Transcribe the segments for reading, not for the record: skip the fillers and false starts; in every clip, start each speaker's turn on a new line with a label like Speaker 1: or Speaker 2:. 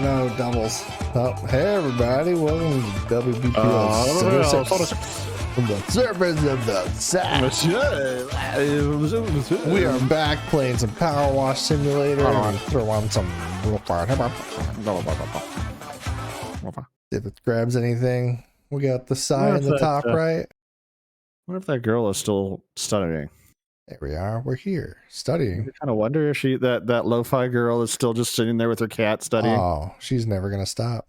Speaker 1: no, doubles. Oh, hey everybody, welcome to WBPL from the surface of the sand. We are back playing some Power Wash Simulator and throw on some real fire. If it grabs anything, we got the sign in the top right.
Speaker 2: What if that girl is still studying?
Speaker 1: There we are. We're here studying.
Speaker 2: I kind of wonder if that Lofi girl is still just sitting there with her cat studying.
Speaker 1: Oh, she's never gonna stop.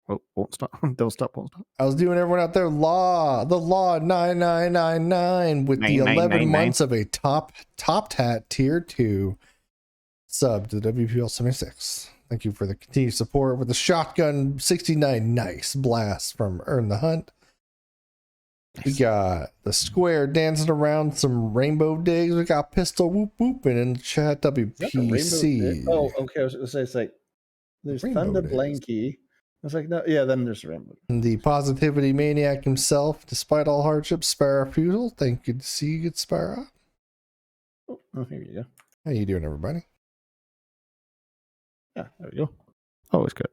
Speaker 2: Oh, won't stop. Don't stop. Won't stop.
Speaker 1: I was doing everyone out there the law 9999 with the 11 months of a top hat tier 2 sub to the WPL 76. Thank you for the continued support with the shotgun 69 nice blast from Earn the Hunt. We got the square dancing around some rainbow digs. We got pistol whoop whooping in the chat WPC.
Speaker 2: Oh, okay. I was going to say, it's like, there's Thunder Blanky. I was like, no, yeah, then there's rainbow.
Speaker 1: And the positivity maniac himself, despite all hardships, Sparrow Fusel. Thank you to see you, good Sparrow.
Speaker 2: Oh, here you go.
Speaker 1: How you doing, everybody?
Speaker 2: Yeah, there we go. Always good.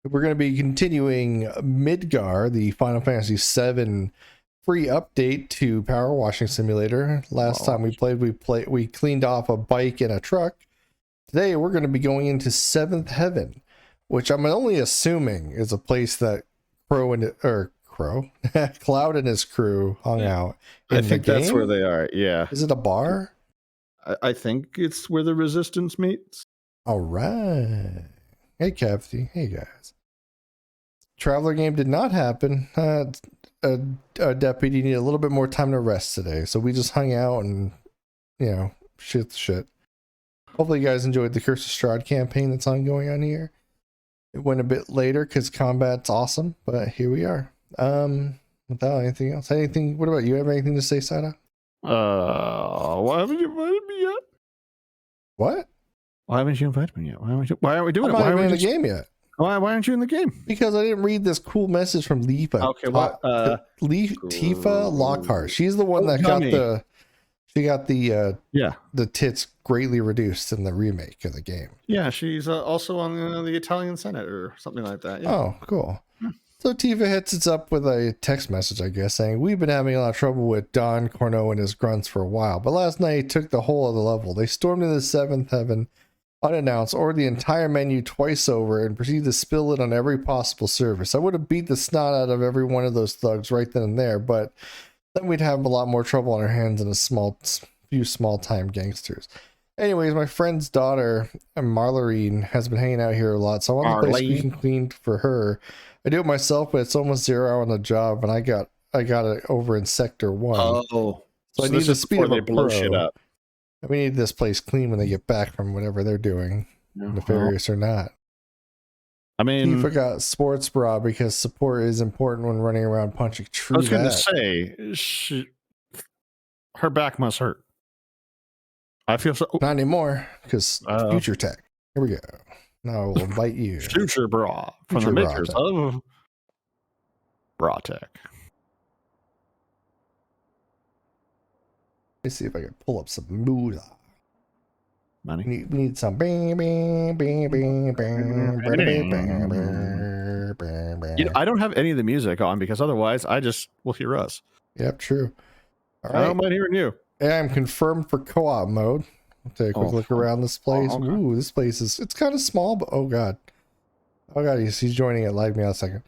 Speaker 1: We're going to be continuing Midgar, the Final Fantasy VII free update to Power Washing Simulator. Last time we played, we cleaned off a bike and a truck. Today we're going to be going into Seventh Heaven, which I'm only assuming is a place that Cloud and his crew hung out.
Speaker 2: I think that's where they are. Yeah.
Speaker 1: Is it a bar?
Speaker 2: I think it's where the Resistance meets.
Speaker 1: All right. Hey, Cavity. Hey, guys. Traveler game did not happen. A deputy needed a little bit more time to rest today, so we just hung out and, shit. Hopefully you guys enjoyed the Curse of Strahd campaign that's ongoing on here. It went a bit later because combat's awesome, but here we are. Without anything else. What about you? Have anything to say, Sada?
Speaker 2: Why haven't you invited me yet?
Speaker 1: What?
Speaker 2: Why haven't you invited me yet? Why aren't we doing
Speaker 1: it? Why aren't we in the game yet?
Speaker 2: Why aren't you in the game?
Speaker 1: Because I didn't read this cool message from Leafa.
Speaker 2: Okay, what?
Speaker 1: Tifa Lockhart. She's the one that got the tits greatly reduced in the remake of the game.
Speaker 2: Yeah, she's also on the Italian Senate or something like that. Yeah.
Speaker 1: Oh, cool. So Tifa hits us up with a text message, I guess, saying, we've been having a lot of trouble with Don Corneau and his grunts for a while, but last night he took the whole of the level. They stormed into the Seventh Heaven unannounced, ordered the entire menu twice over, and proceeded to spill it on every possible surface. I would have beat the snot out of every one of those thugs right then and there, but then we'd have a lot more trouble on our hands than few small-time gangsters. Anyways, my friend's daughter, Marlarine, has been hanging out here a lot, so I want to play squeaking clean for her. I do it myself, but it's almost 0 hour on the job, and I got it over in Sector 1.
Speaker 2: Oh,
Speaker 1: so I need the speed of a pro.
Speaker 2: Shit up.
Speaker 1: We need this place clean when they get back from whatever they're doing, nefarious or not.
Speaker 2: I mean,
Speaker 1: Tifa got sports bra because support is important when running around punching trees.
Speaker 2: I was going to say, her back must hurt. I feel so.
Speaker 1: Not anymore, because future tech. Here we go. Now I will invite you.
Speaker 2: Future bra from the makers of Bra Tech.
Speaker 1: Let's see if I can pull up some moolah.
Speaker 2: Money.
Speaker 1: We need some. I
Speaker 2: don't have any of the music on because otherwise I just will hear us.
Speaker 1: Yep, true. All right.
Speaker 2: I don't mind hearing you.
Speaker 1: Yeah, I'm confirmed for co-op mode. I'll take a quick look around this place. Okay. Ooh, this place it's kind of small, but oh god, he's joining it. Live me out a second.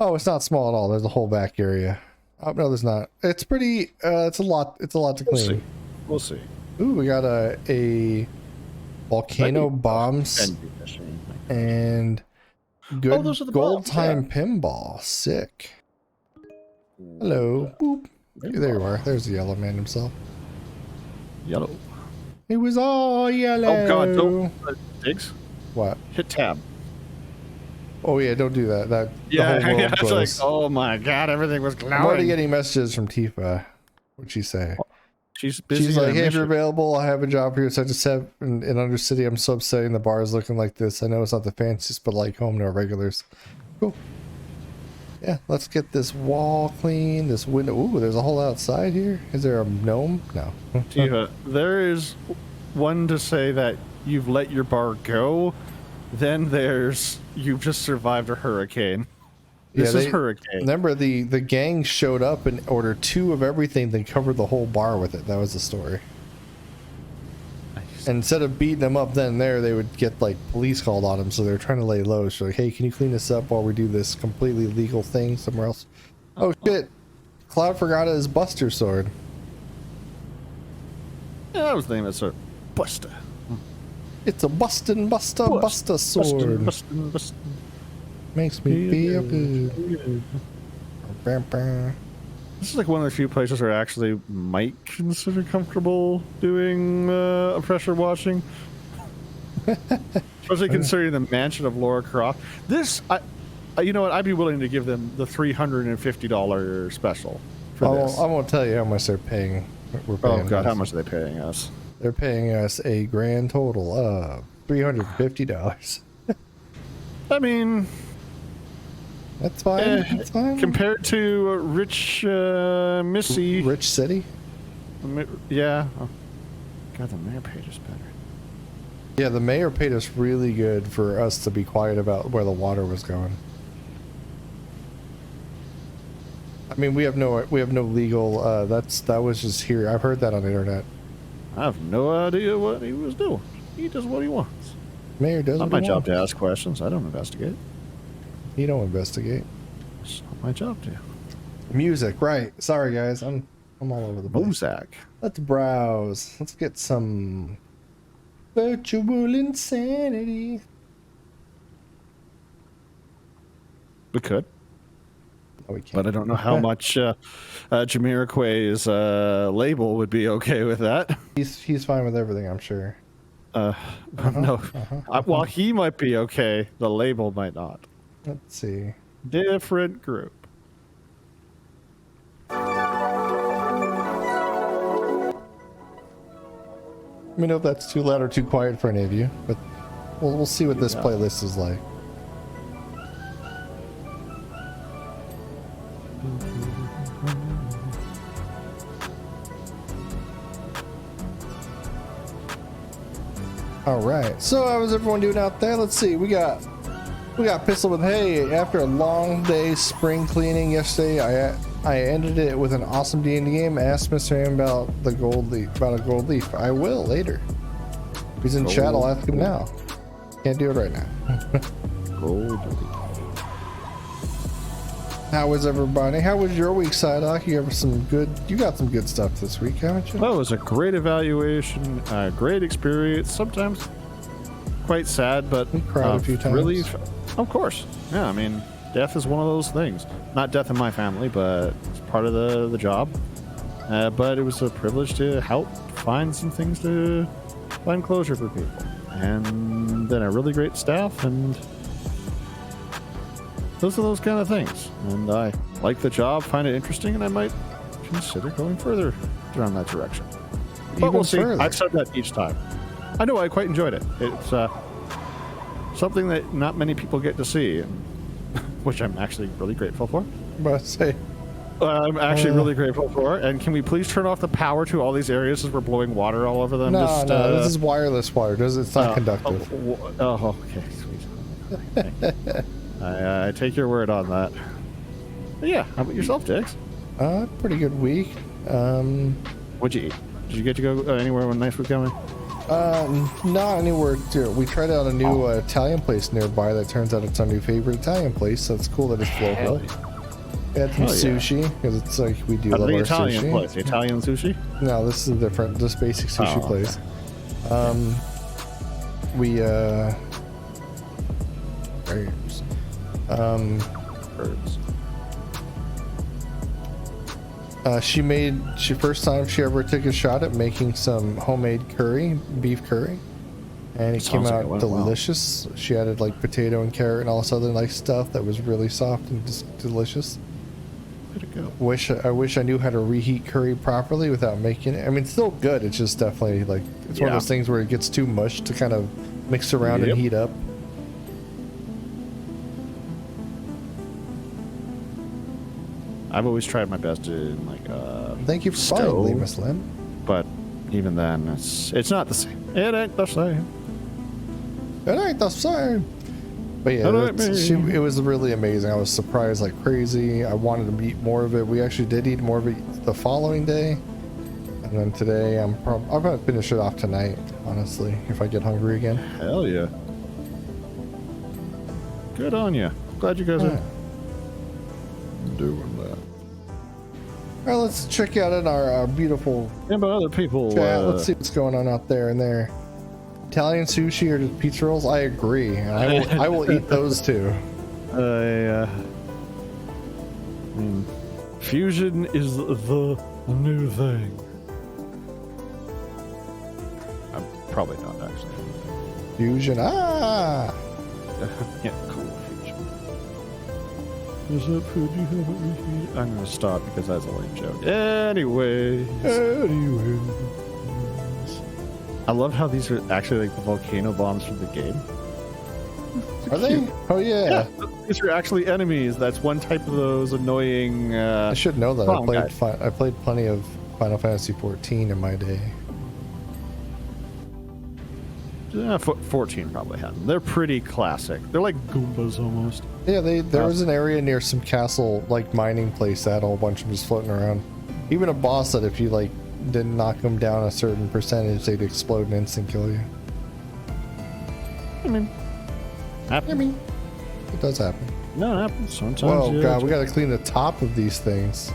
Speaker 1: Oh, it's not small at all. There's a whole back area. Oh no, there's not. It's pretty. It's a lot to clean.
Speaker 2: We'll see.
Speaker 1: Ooh, we got a volcano bombs and good gold time pinball. Sick. Hello. Boop. There you are. There's the yellow man himself.
Speaker 2: Yellow.
Speaker 1: It was all yellow.
Speaker 2: Oh god, don't Diggs.
Speaker 1: What?
Speaker 2: Hit tab.
Speaker 1: Oh yeah, don't do that. That
Speaker 2: it's like, oh my god, everything was glowing.
Speaker 1: I'm already getting messages from Tifa. What'd she say?
Speaker 2: She's busy.
Speaker 1: She's like, hey, if you're available, I have a job here. So I just have in Undercity. I'm so upsetting the bar is looking like this. I know it's not the fanciest, but like home to our regulars. Cool. Yeah, let's get this wall clean. This window. Ooh, there's a hole outside here. Is there a gnome? No.
Speaker 2: Tifa, there is one to say that you've let your bar go. Then there's you've just survived a hurricane. This is hurricane.
Speaker 1: Remember, the gang showed up and ordered 2 of everything, then covered the whole bar with it. That was the story.
Speaker 2: Nice.
Speaker 1: And instead of beating them up then and there, they would get like police called on them. So they're trying to lay low. So like, hey, can you clean this up while we do this completely legal thing somewhere else? Oh shit! Cloud forgot his Buster sword.
Speaker 2: Yeah, that was the name of the sword. Buster.
Speaker 1: It's a Buster sword.
Speaker 2: Bustin'.
Speaker 1: Makes me feel good.
Speaker 2: This is like one of the few places where I actually might consider comfortable doing a pressure washing. Especially considering the mansion of Laura Croft. This, you know what? I'd be willing to give them the $350 special for this.
Speaker 1: I won't tell you how much they're paying. We're paying
Speaker 2: Oh God,
Speaker 1: us.
Speaker 2: how much are they paying us?
Speaker 1: They're paying us a grand total of $350.
Speaker 2: I mean,
Speaker 1: that's fine. That's fine.
Speaker 2: Compared to Rich Missy.
Speaker 1: Rich City?
Speaker 2: Yeah. Oh. God, the mayor paid us better.
Speaker 1: Yeah, the mayor paid us really good for us to be quiet about where the water was going. I mean, we have no legal. That was just here. I've heard that on the internet.
Speaker 2: I have no idea what he was doing. He does what he wants.
Speaker 1: Mayor does.
Speaker 2: Not my job to ask questions. I don't investigate.
Speaker 1: You don't investigate.
Speaker 2: It's not my job to.
Speaker 1: Music, right? Sorry, guys. I'm all over the place.
Speaker 2: Bozak.
Speaker 1: Let's browse. Let's get some virtual insanity.
Speaker 2: We could.
Speaker 1: No, we can't.
Speaker 2: But I don't know how much Jamiroquai's label would be okay with that.
Speaker 1: He's fine with everything, I'm sure.
Speaker 2: No. While he might be okay, the label might not.
Speaker 1: Let's see.
Speaker 2: Different group.
Speaker 1: Let me know if that's too loud or too quiet for any of you, but we'll see what this playlist is like. All right. So how was everyone doing out there? Let's see. We got Pistol with hey. After a long day spring cleaning yesterday, I ended it with an awesome D&D game. Asked Mr. M about a gold leaf. I will later. If he's in chat, I'll ask him now. Can't do it right now.
Speaker 2: Gold leaf.
Speaker 1: How was everybody? How was your week, Psyduck? You got some good stuff this week, haven't you?
Speaker 2: Well, it was a great evaluation, a great experience. Sometimes quite sad, but
Speaker 1: We cried a few times.
Speaker 2: Really, of course. Yeah, I mean, death is one of those things. Not death in my family, but it's part of the job. But it was a privilege to help find some things to find closure for people, and then a really great staff, and those are those kind of things. And I like the job, find it interesting, and I might consider going further down that direction. But we'll see.
Speaker 1: Further.
Speaker 2: I've said that each time. I know I quite enjoyed it. It's something that not many people get to see, and, which I'm actually really grateful for.
Speaker 1: But say,
Speaker 2: I'm actually really grateful for. And can we please turn off the power to all these areas as we're blowing water all over them?
Speaker 1: no, this is wireless water. It's not conductive.
Speaker 2: Okay, sweet. I take your word on that. But yeah, how about yourself, Diggs?
Speaker 1: Pretty good week.
Speaker 2: What'd you eat? Did you get to go anywhere when nice was coming?
Speaker 1: Not anywhere. We tried out a new Italian place nearby that turns out it's our new favorite Italian place, so it's cool that it's local. We had some sushi, because it's like we do love our
Speaker 2: Italian
Speaker 1: sushi.
Speaker 2: place. Italian sushi?
Speaker 1: No, this is a different, just basic sushi place. We,
Speaker 2: Birds.
Speaker 1: First time she ever took a shot at making some homemade curry, beef curry, and it came out delicious. She added like potato and carrot and all this other nice stuff that was really soft and just delicious.
Speaker 2: Way to go.
Speaker 1: I wish I knew how to reheat curry properly without making it. I mean, it's still good. It's just definitely like it's one of those things where it gets too much to kind of mix around and heat up.
Speaker 2: I've always tried my best to
Speaker 1: Thank you for following, Lee, Miss Lynn.
Speaker 2: But even then, it's not the same. It ain't the same.
Speaker 1: It ain't the same. But yeah, it was really amazing. I was surprised like crazy. I wanted to eat more of it. We actually did eat more of it the following day. And then today, I'm gonna finish it off tonight, honestly, if I get hungry again.
Speaker 2: Hell yeah. Good on you. Glad you guys are doing that.
Speaker 1: All right, let's check out in our beautiful
Speaker 2: Yeah, but other people.
Speaker 1: chat. Let's see what's going on out there and there. Italian sushi or just pizza rolls? I agree. I will eat those too.
Speaker 2: Fusion is the new thing. I'm probably not actually.
Speaker 1: Fusion. Ah.
Speaker 2: Yeah, cool fusion. Is that food you haven't eaten? I'm gonna stop because that's a lame joke. Anyways. I love how these are actually like the volcano bombs from the game.
Speaker 1: Are they? Oh yeah.
Speaker 2: These are actually enemies. That's one type of those annoying.
Speaker 1: I should know that. I played plenty of Final Fantasy 14 in my day.
Speaker 2: 14 probably had them. They're pretty classic. They're like Goombas almost.
Speaker 1: Yeah, there was an area near some castle like mining place that had a whole bunch of them just floating around. Even a boss that if you like didn't knock them down a certain percentage, they'd explode and instant kill you.
Speaker 2: I mean,
Speaker 1: it does happen.
Speaker 2: No, it happens sometimes.
Speaker 1: Whoa, God, we gotta clean the top of these things.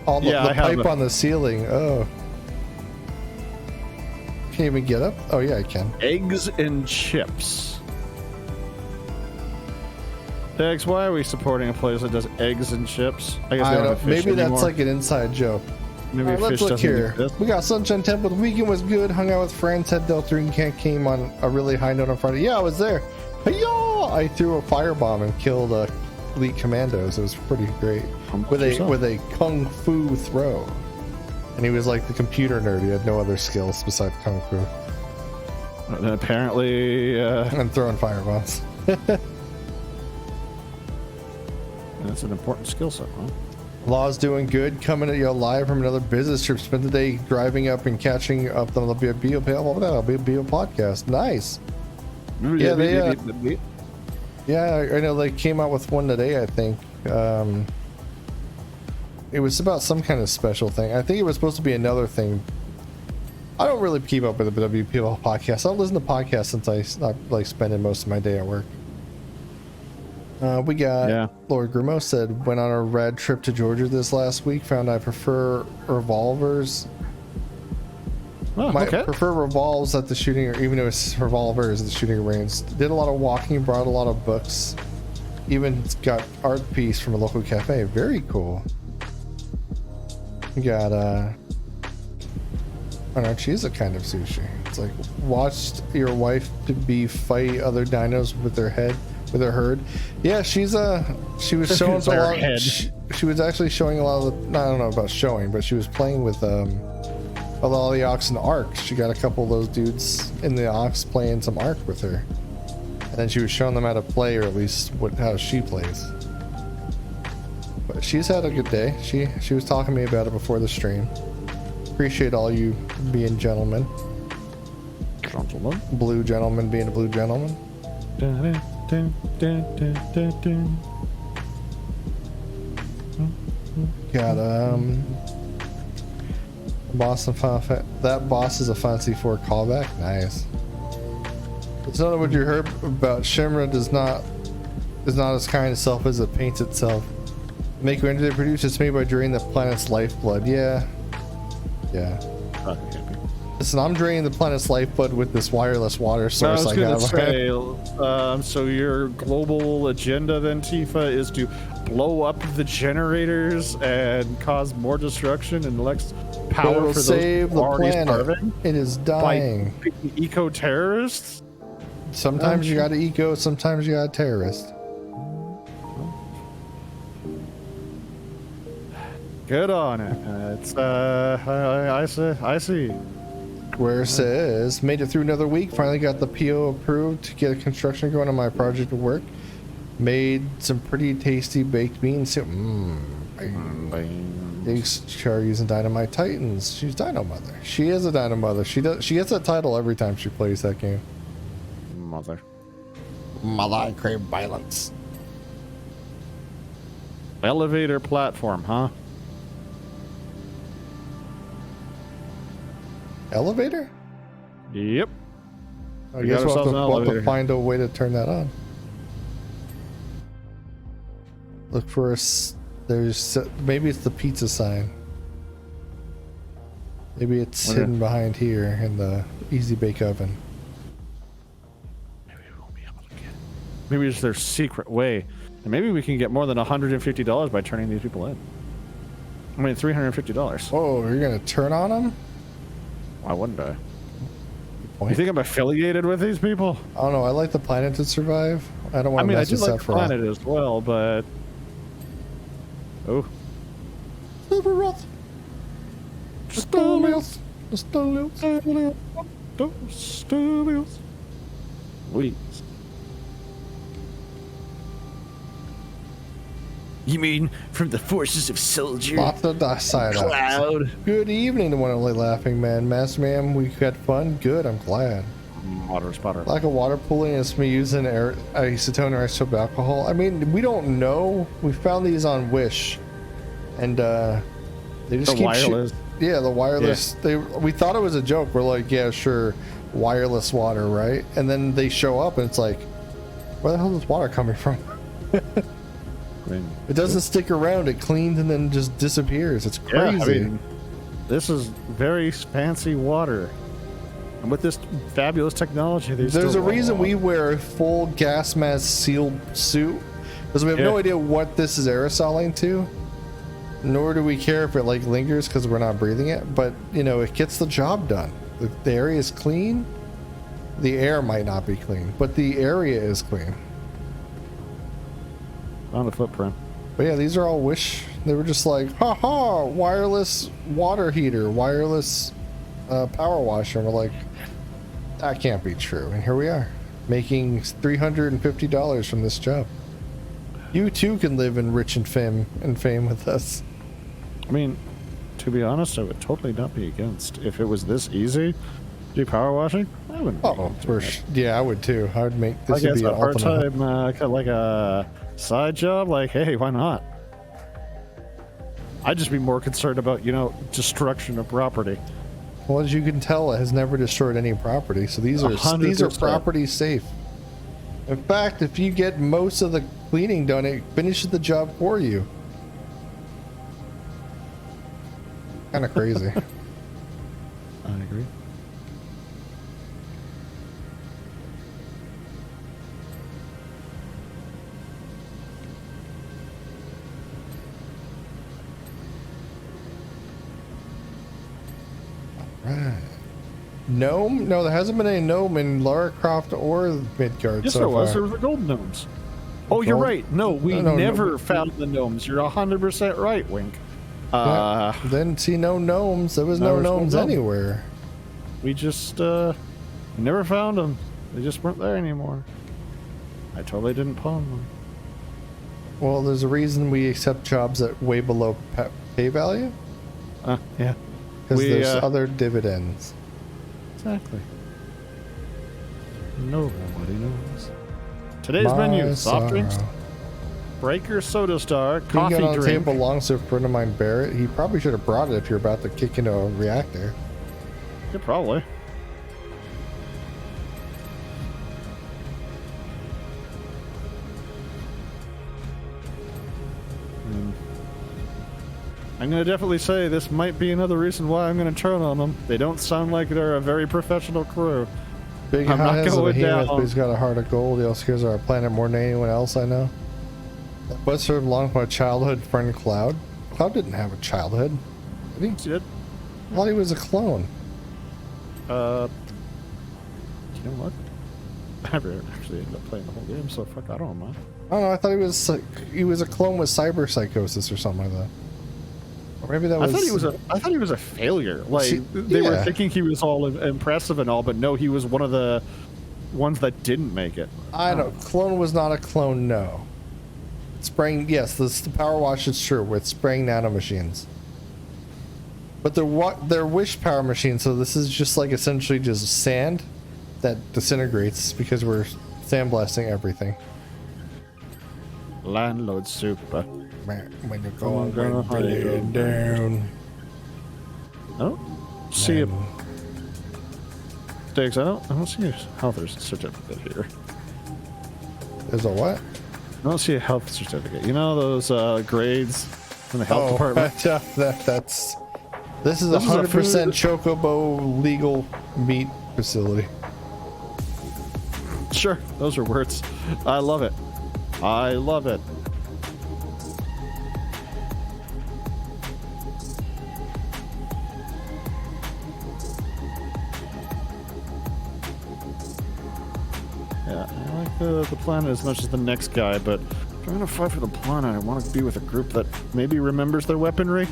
Speaker 1: All the pipe on the ceiling. Oh. Can't even get up? Oh, yeah, I can.
Speaker 2: Eggs and chips. Dex, why are we supporting a place that does eggs and chips? I guess they don't have fish
Speaker 1: maybe
Speaker 2: anymore.
Speaker 1: that's like an inside joke.
Speaker 2: Maybe
Speaker 1: right, let's look here. We got Sunshine Temple. The weekend was good. Hung out with friends. Had Delta and came on a really high note on Friday. Yeah, I was there. Hey-yo! I threw a firebomb and killed elite commandos. It was pretty great. With a kung fu throw. And he was like the computer nerd. He had no other skills besides kung fu.
Speaker 2: And apparently,
Speaker 1: and throwing firebombs.
Speaker 2: That's an important skill set, huh?
Speaker 1: Law's doing good. Coming at you live from another business trip. Spent the day driving up and catching up on the BO podcast. Nice. Yeah, I know they came out with one today, I think. It was about some kind of special thing. I think it was supposed to be another thing. I don't really keep up with the WPL podcast. I don't listen to podcasts since I stopped like spending most of my day at work. We got Lord Grimo said, went on a rad trip to Georgia this last week. Found I prefer revolvers. Prefer revolves at the shooting, or even though it's revolvers at the shooting range. Did a lot of walking, brought a lot of books. Even got art piece from a local cafe. Very cool. We got I don't know, she's a kind of sushi. It's like watched your wife to be fight other dinos with their herd. Yeah, she was showing a lot. She was actually showing a lot of the, I don't know about showing, but she was playing with a lot of the Ox and Ark. She got a couple of those dudes in the Ox playing some Ark with her, and then she was showing them how to play, or at least how she plays. But she's had a good day. She was talking to me about it before the stream. Appreciate all you being gentlemen. Blue gentleman being a blue gentleman. Got that boss is a Fantasy 4 callback. Nice. It's not what you heard about. Shimra is not as kind of self as it paints itself. Make you energy they produce. It's made by draining the planet's lifeblood. Yeah. Listen, I'm draining the planet's lifeblood with this wireless water source I got.
Speaker 2: So your global agenda then, Tifa, is to blow up the generators and cause more destruction and less power for
Speaker 1: save
Speaker 2: those
Speaker 1: the planet.
Speaker 2: Starving
Speaker 1: it is dying.
Speaker 2: By eco-terrorists?
Speaker 1: Sometimes you got to eco, sometimes you got a terrorist.
Speaker 2: Good on it. It's I see.
Speaker 1: Where it says, made it through another week. Finally got the PO approved to get construction going on my project at work. Made some pretty tasty baked bean soup. Char using Dynamite Titans. She's Dino Mother. She is a Dino Mother. She gets that title every time she plays that game.
Speaker 2: mother.
Speaker 1: Mother, I crave violence.
Speaker 2: Elevator platform, huh?
Speaker 1: Elevator?
Speaker 2: Yep.
Speaker 1: I
Speaker 2: We
Speaker 1: guess
Speaker 2: got ourselves an
Speaker 1: we'll have to
Speaker 2: elevator.
Speaker 1: find a way to turn that on. Look for us. There's maybe it's the pizza sign. Maybe it's
Speaker 2: Okay.
Speaker 1: hidden behind here in the easy bake oven.
Speaker 2: Maybe we won't be able to get it. Maybe it's their secret way. And maybe we can get more than $150 by turning these people in. I mean, $350.
Speaker 1: Whoa, you're gonna turn on them?
Speaker 2: Why wouldn't I?
Speaker 1: Point.
Speaker 2: You think I'm affiliated with these people?
Speaker 1: I don't know. I like the planet to survive. I don't
Speaker 2: I
Speaker 1: want to
Speaker 2: mean, I
Speaker 1: mess
Speaker 2: do
Speaker 1: with
Speaker 2: like the planet as well, but... Oh.
Speaker 1: Sephiroth. Stolios.
Speaker 2: Stolios. Wait. You mean from the forces of Soldier?
Speaker 1: Lots of side ups.
Speaker 2: Cloud.
Speaker 1: Good evening to one only laughing man. Master man, we had fun. Good, I'm glad.
Speaker 2: Water spotter.
Speaker 1: Lack of water pooling is me using acetone or isopropyl alcohol. I mean, we don't know. We found these on Wish, and they just
Speaker 2: The
Speaker 1: keep
Speaker 2: wireless.
Speaker 1: yeah, the wireless.
Speaker 2: Yeah.
Speaker 1: We thought it was a joke. We're like, yeah, sure, wireless water, right? And then they show up, and it's like, where the hell is this water coming from?
Speaker 2: I mean,
Speaker 1: It doesn't stick around. It cleans and then just disappears. It's
Speaker 2: yeah,
Speaker 1: crazy.
Speaker 2: I mean, this is very fancy water. And with this fabulous technology,
Speaker 1: There's a reason we wear a full gas mask sealed suit, because we have no idea what this is aerosoling to, nor do we care if it like lingers because we're not breathing it. But you know, it gets the job done. The area is clean. The air might not be clean, but the area is clean.
Speaker 2: On the footprint.
Speaker 1: But yeah, these are all Wish. They were just like, haha, wireless water heater, wireless power washer. And we're like, that can't be true. And here we are, making $350 from this job. You too can live in rich and fame with us.
Speaker 2: I mean, to be honest, I would totally not be against. If it was this easy to do power washing, I wouldn't be
Speaker 1: Oh,
Speaker 2: against
Speaker 1: for
Speaker 2: it.
Speaker 1: yeah, I would too. I would make
Speaker 2: I
Speaker 1: this would
Speaker 2: guess
Speaker 1: be
Speaker 2: a
Speaker 1: an ultimate.
Speaker 2: part-time, kind of like a side job. Like, hey, why not? I'd just be more concerned about, you know, destruction of property.
Speaker 1: Well, as you can tell, it has never destroyed any property, so these are
Speaker 2: 100%.
Speaker 1: property safe. In fact, if you get most of the cleaning done, it finishes the job for you. Kind of crazy.
Speaker 2: I agree.
Speaker 1: Right. Gnome? No, there hasn't been any gnome in Lara Croft or Midgard
Speaker 2: Yes,
Speaker 1: so
Speaker 2: there was.
Speaker 1: far.
Speaker 2: There was the gold gnomes. Oh, you're
Speaker 1: Gold-
Speaker 2: right. No, we
Speaker 1: No,
Speaker 2: never found the gnomes. You're 100% right, Wink.
Speaker 1: Yeah. Didn't see no gnomes. There was no
Speaker 2: There was no
Speaker 1: gnomes
Speaker 2: gnome.
Speaker 1: anywhere.
Speaker 2: We just never found them. They just weren't there anymore. I totally didn't pawn them.
Speaker 1: Well, there's a reason we accept jobs at way below pay value.
Speaker 2: Yeah.
Speaker 1: Because
Speaker 2: We,
Speaker 1: there's other dividends.
Speaker 2: Exactly. Nobody knows. Today's menu: soft drinks,
Speaker 1: sorrow.
Speaker 2: Breaker Soda Star,
Speaker 1: Being
Speaker 2: coffee
Speaker 1: on the
Speaker 2: drink.
Speaker 1: table belongs to a friend of mine, Barrett. He probably should have brought it if you're about to kick into a reactor.
Speaker 2: Yeah, probably. I'm gonna definitely say this might be another reason why I'm gonna turn on them. They don't sound like they're a very professional crew.
Speaker 1: Big
Speaker 2: I'm not
Speaker 1: has a
Speaker 2: going
Speaker 1: behemoth,
Speaker 2: down.
Speaker 1: but he's got a heart of gold. He also cares about our planet more than anyone else I know. But served along with my childhood friend Cloud. Cloud didn't have a childhood. Did he?
Speaker 2: See it?
Speaker 1: I thought he was a clone.
Speaker 2: You know what? I never actually ended up playing the whole game, so fuck, I don't know.
Speaker 1: I don't know. I thought he was a clone with cyber psychosis or something like that. Or maybe that was.
Speaker 2: I thought he was a failure. Like
Speaker 1: See,
Speaker 2: they were
Speaker 1: yeah.
Speaker 2: thinking he was all impressive and all, but no, he was one of the ones that didn't make it.
Speaker 1: I don't. Clone was not a clone. No. Spraying. Yes, the power wash is true with spraying nanomachines. But they're wish power machines, so this is just like essentially just sand that disintegrates because we're sandblasting everything.
Speaker 2: Landlord super.
Speaker 1: When you're
Speaker 2: going
Speaker 1: going down.
Speaker 2: Oh, see it. Sticks. I don't see a health certificate here.
Speaker 1: There's a what?
Speaker 2: I don't see a health certificate. You know those grades in the health department?
Speaker 1: This is 100% Chocobo legal meat facility.
Speaker 2: Sure, those are words. I love it. I love it. Yeah, I like the planet as much as the next guy, but if I'm gonna fight for the planet, I want to be with a group that maybe remembers their weaponry.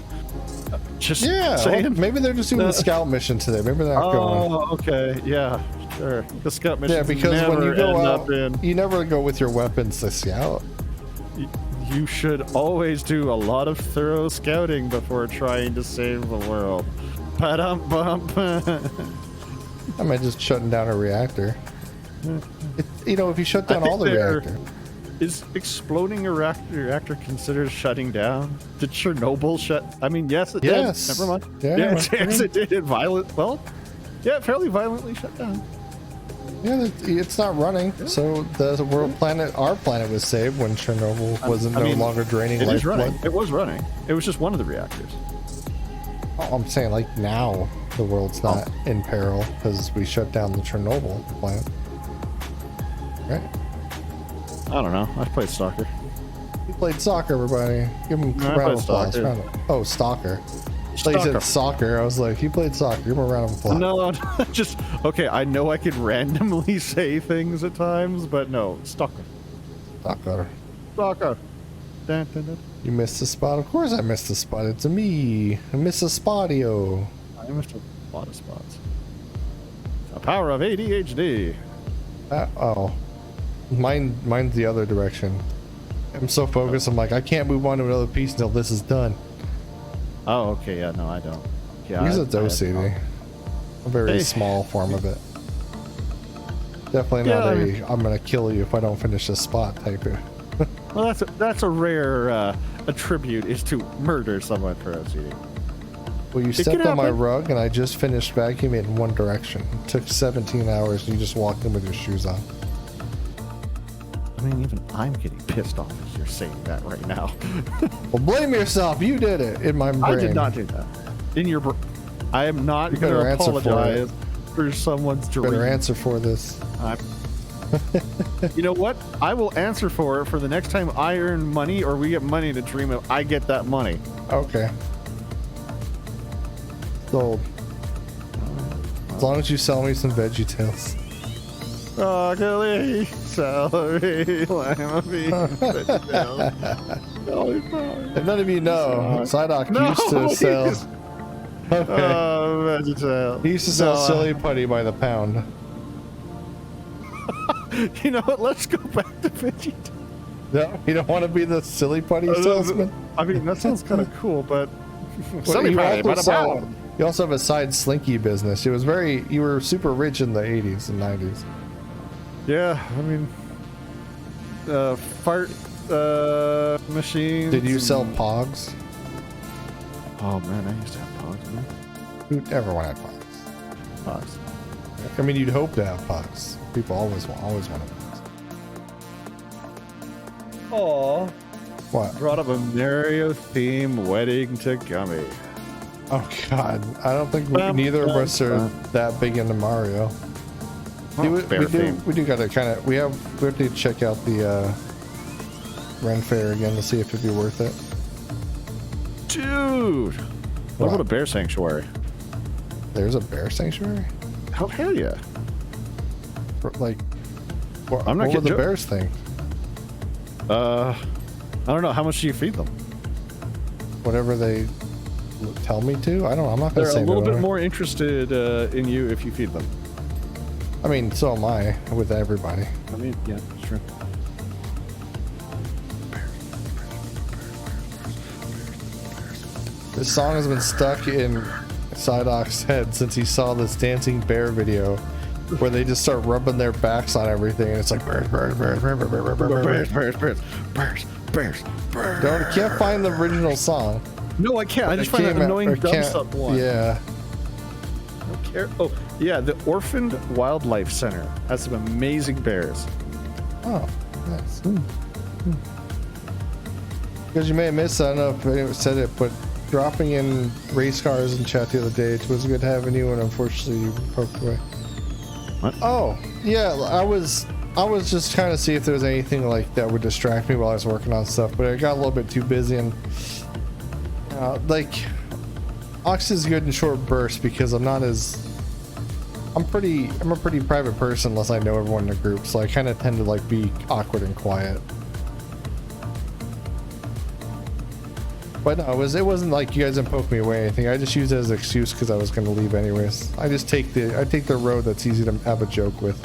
Speaker 2: Just saying.
Speaker 1: Well, maybe they're just doing the scout mission today. Maybe they're not going.
Speaker 2: Oh, okay, yeah, sure. The scout mission.
Speaker 1: Yeah, because when you go out,
Speaker 2: in,
Speaker 1: you never go with your weapons to scout.
Speaker 2: You should always do a lot of thorough scouting before trying to save the world. Ba-dum-bump.
Speaker 1: I mean, just shutting down a reactor. If you shut down all the reactors.
Speaker 2: Is exploding a reactor considered shutting down? Did Chernobyl shut? I mean, yes, it did. Never mind.
Speaker 1: Yeah,
Speaker 2: yes, it did. It fairly violently shut down.
Speaker 1: Yeah, it's not running. Yeah. So the world planet, our planet, was saved when Chernobyl wasn't no longer draining lifeblood.
Speaker 2: It was running. It was just one of the reactors.
Speaker 1: Oh, I'm saying like now the world's not in peril because we shut down the Chernobyl plant. Right?
Speaker 2: I don't know. I played soccer.
Speaker 1: You played soccer, everybody. Give him a round of applause. Oh, stalker. Like you said soccer. I was like, he played soccer. Give him a round of applause.
Speaker 2: No, just okay. I know I can randomly say things at times, but no, stalker.
Speaker 1: Stalker.
Speaker 2: Stalker. Dun, dun, dun.
Speaker 1: You missed the spot. Of course, I missed the spot. It's me. I missed a spotio.
Speaker 2: I missed a lot of spots. The power of ADHD.
Speaker 1: Mine's the other direction. I'm so focused. I'm like, I can't move on to another piece until this is done.
Speaker 2: Oh, okay. Yeah, no, I don't. Yeah,
Speaker 1: use it's OCD. A very small form of it. Definitely not I'm gonna kill you if I don't finish this spot type of.
Speaker 2: Well, that's a rare attribute is to murder someone for OCD.
Speaker 1: Well, you stepped on my rug and I just finished vacuuming in one direction. It took 17 hours and you just walked in with your shoes on.
Speaker 2: I mean, even I'm getting pissed off as you're saying that right now.
Speaker 1: Well, blame yourself. You did it in my brain.
Speaker 2: I did not do that. In your I am not going to apologize for someone's dream.
Speaker 1: Better answer for this.
Speaker 2: You know what? I will answer for it for the next time I earn money or we get money to dream of. I get that money.
Speaker 1: Okay. Sold. As long as you sell me some Veggie Tales.
Speaker 2: Broccoli, celery, lima beans,
Speaker 1: If none of you know, Psyduck used to sell.
Speaker 2: VeggieTales.
Speaker 1: He used to sell silly putty by the pound.
Speaker 2: You know what? Let's go back to VeggieTales.
Speaker 1: No, you don't want to be the silly putty salesman?
Speaker 2: I mean, that sounds kind of cool, but silly putty by the pound.
Speaker 1: You also have a side slinky business. You were super rich in the 80s and 90s.
Speaker 2: Yeah, I mean, fart machines.
Speaker 1: Did you sell Pogs?
Speaker 2: Oh man, I used to have Pogs, man.
Speaker 1: Everyone had Pogs.
Speaker 2: Pogs.
Speaker 1: I mean, you'd hope to have Pogs. People always want Pogs.
Speaker 2: Aw.
Speaker 1: What?
Speaker 2: Brought up a Mario theme wedding to Gummy.
Speaker 1: Oh God, I don't think neither of us are that big into Mario. We do gotta kind of we have to check out the Ren Fair again to see if it'd be worth it.
Speaker 2: Dude, what about a bear sanctuary?
Speaker 1: There's a bear sanctuary?
Speaker 2: Oh hell yeah!
Speaker 1: Like, what
Speaker 2: I'm not
Speaker 1: would the bears think?
Speaker 2: I don't know. How much do you feed them?
Speaker 1: Whatever they tell me to. I don't know. I'm not gonna say.
Speaker 2: They're a little bit more interested in you if you feed them.
Speaker 1: I mean, so am I with everybody.
Speaker 2: I mean, yeah, sure.
Speaker 1: This song has been stuck in Psyduck's head since he saw this dancing bear video where they just start rubbing their backs on everything, and it's like birds, birds, birds, birds, birds, birds, birds,
Speaker 2: Bears, bears, bears, bears, bears.
Speaker 1: Don't can't find the original song.
Speaker 2: No, I can't. I just find that annoying dubstep one.
Speaker 1: Yeah.
Speaker 2: I don't care. Oh, yeah, the Orphaned Wildlife Center has some amazing bears.
Speaker 1: Oh, nice. Because you may have missed, I don't know if anyone said it, but dropping in race cars in chat the other day, it was good having you, and unfortunately you poked away.
Speaker 2: What?
Speaker 1: Oh, yeah, I was just trying to see if there was anything like that would distract me while I was working on stuff, but I got a little bit too busy, and like Ox is good in short bursts because I'm a pretty private person unless I know everyone in the group, so I kind of tend to like be awkward and quiet. But no, it wasn't like you guys didn't poke me away or anything. I just used it as an excuse because I was going to leave anyways. I take the road that's easy to have a joke with.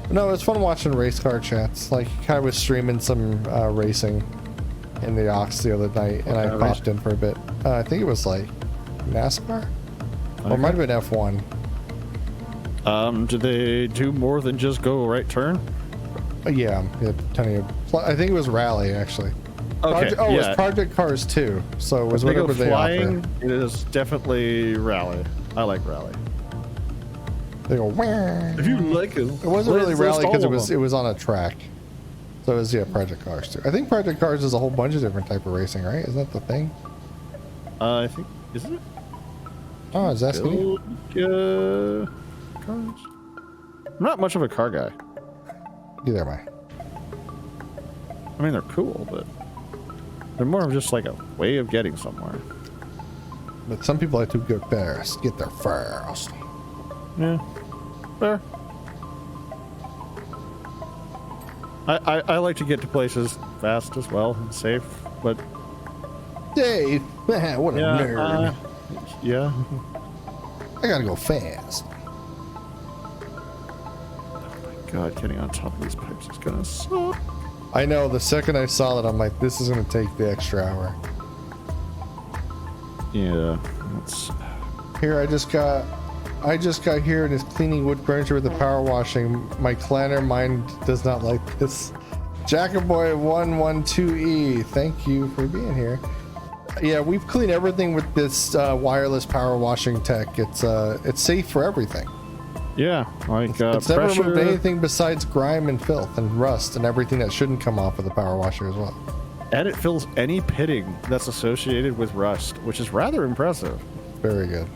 Speaker 1: But no, it was fun watching race car chats. Like I was streaming some racing in the Ox the other night, and I popped in for a bit. I think it was like NASCAR, or it might have been F1.
Speaker 2: Do they do more than just go right turn?
Speaker 1: Yeah, plenty of. I think it was rally actually.
Speaker 2: Okay.
Speaker 1: It was Project Cars 2, so it was whatever they offer.
Speaker 2: It is definitely rally. I like rally.
Speaker 1: They go. Wah.
Speaker 2: If you like it,
Speaker 1: it wasn't really rally because it was on a track. So it was Project Cars 2. I think Project Cars is a whole bunch of different type of racing, right? Isn't that the thing?
Speaker 2: I think isn't it?
Speaker 1: Oh, is that
Speaker 2: cars? I'm not much of a car guy.
Speaker 1: Neither am I.
Speaker 2: I mean, they're cool, but they're more of just like a way of getting somewhere.
Speaker 1: But some people like to go fast, get there fast.
Speaker 2: Yeah, fair. I like to get to places fast as well and safe, but
Speaker 1: Dave, what a nerd.
Speaker 2: Yeah.
Speaker 1: I gotta go fast.
Speaker 2: Oh my god, getting on top of these pipes is gonna suck.
Speaker 1: I know, the second I saw that, I'm like, this is gonna take the extra hour.
Speaker 2: Yeah.
Speaker 1: Here, I just got here and is cleaning wood furniture with the power washing. My clanner mind does not like this. Jackaboy112E, thank you for being here. Yeah, we've cleaned everything with this wireless power washing tech. It's safe for everything.
Speaker 2: Yeah, like
Speaker 1: it's never removed anything besides grime and filth and rust and everything that shouldn't come off of the power washer as well.
Speaker 2: And it fills any pitting that's associated with rust, which is rather impressive.
Speaker 1: Very good.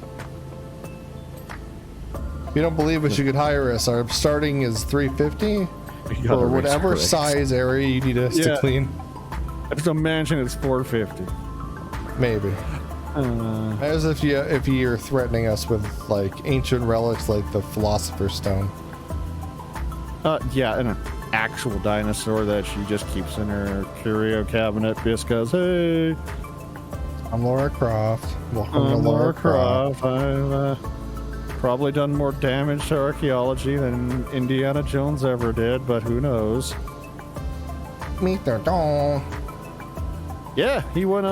Speaker 1: If you don't believe us, you could hire us. Our starting is $350 for whatever size area you need us to clean.
Speaker 2: I just imagine it's $450.
Speaker 1: Maybe. As if you're threatening us with like ancient relics like the Philosopher's Stone.
Speaker 2: Yeah, and an actual dinosaur that she just keeps in her curio cabinet because, hey,
Speaker 1: I'm Laura Croft.
Speaker 2: Welcome to Laura Croft. I've probably done more damage to archaeology than Indiana Jones ever did, but who knows?
Speaker 1: Meet their dog.
Speaker 2: Yeah, he won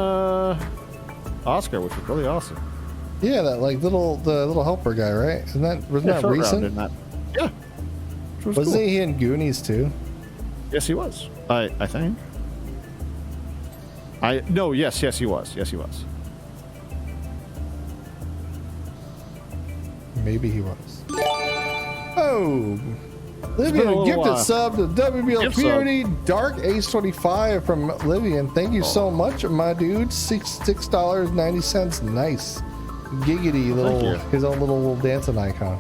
Speaker 2: Oscar, which was really awesome.
Speaker 1: Yeah, that like the little helper guy, right? Wasn't that recent?
Speaker 2: Yeah.
Speaker 1: Wasn't cool. He in Goonies too?
Speaker 2: Yes, he was. I think. Yes, he was. Yes, he was.
Speaker 1: Maybe he was. Oh, Livian gifted sub to WBL community. Dark Ace 25 from Livian. Thank you so much, my dude. $6.90. Nice, giggity little his own little dancing icon.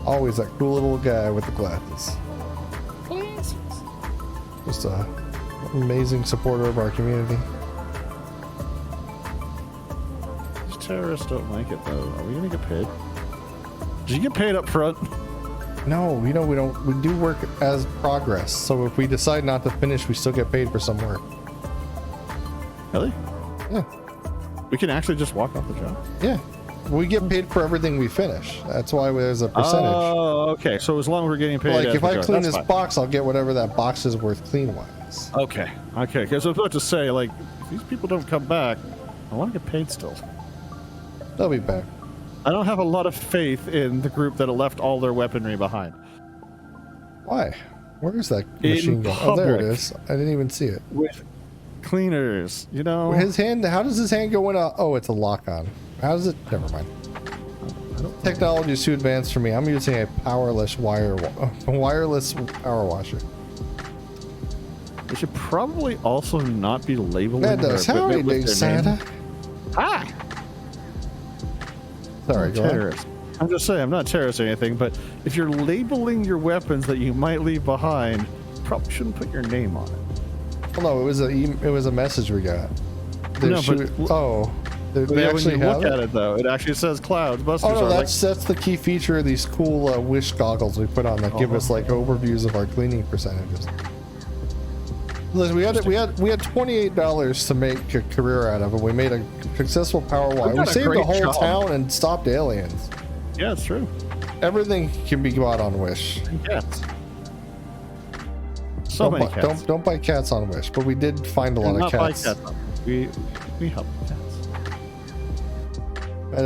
Speaker 1: Always that cool little guy with the glasses. Just a amazing supporter of our community.
Speaker 2: These terrorists don't like it though. Are we gonna get paid? Did you get paid up front?
Speaker 1: No, we don't. We do work as progress. So if we decide not to finish, we still get paid for some work.
Speaker 2: Really?
Speaker 1: Yeah.
Speaker 2: We can actually just walk off the job?
Speaker 1: Yeah. We get paid for everything we finish. That's why there's a percentage.
Speaker 2: Oh, okay. So as long as we're getting paid,
Speaker 1: like if I clean this box, I'll get whatever that box is worth clean-wise.
Speaker 2: Okay. Because I was about to say, like, if these people don't come back, I want to get paid still.
Speaker 1: They'll be back.
Speaker 2: I don't have a lot of faith in the group that left all their weaponry behind.
Speaker 1: Why? Where is that
Speaker 2: In
Speaker 1: machine gun? Oh, there it
Speaker 2: public.
Speaker 1: is. I didn't even see it.
Speaker 2: With cleaners, you know.
Speaker 1: His hand. How does his hand go in? Oh, it's a lock on. How does it? Never mind. Technology is too advanced for me. I'm using a wireless power washer.
Speaker 2: They should probably also not be labeling
Speaker 1: That
Speaker 2: their
Speaker 1: does. How
Speaker 2: equipment
Speaker 1: big,
Speaker 2: with their
Speaker 1: Santa?
Speaker 2: name. Hi.
Speaker 1: Sorry,
Speaker 2: I'm
Speaker 1: go on.
Speaker 2: terrorist. I'm just saying, I'm not terrorist or anything, but if you're labeling your weapons that you might leave behind, you probably shouldn't put your name on it.
Speaker 1: Well, no, it was a message we got.
Speaker 2: No, but
Speaker 1: they
Speaker 2: when
Speaker 1: actually
Speaker 2: you
Speaker 1: have
Speaker 2: look at it though, it actually says clouds. Busters
Speaker 1: Oh no,
Speaker 2: are
Speaker 1: that's the key feature of these cool Wish goggles we put on that give us like overviews of our cleaning percentages. Listen, we had $28 to make a career out of it. We made a successful power wash. We saved the whole town and stopped aliens.
Speaker 2: Yeah, it's true.
Speaker 1: Everything can be bought on Wish.
Speaker 2: And cats. So many cats.
Speaker 1: Don't buy cats on Wish, but we did find a lot of cats.
Speaker 2: Not buy cats. We help cats.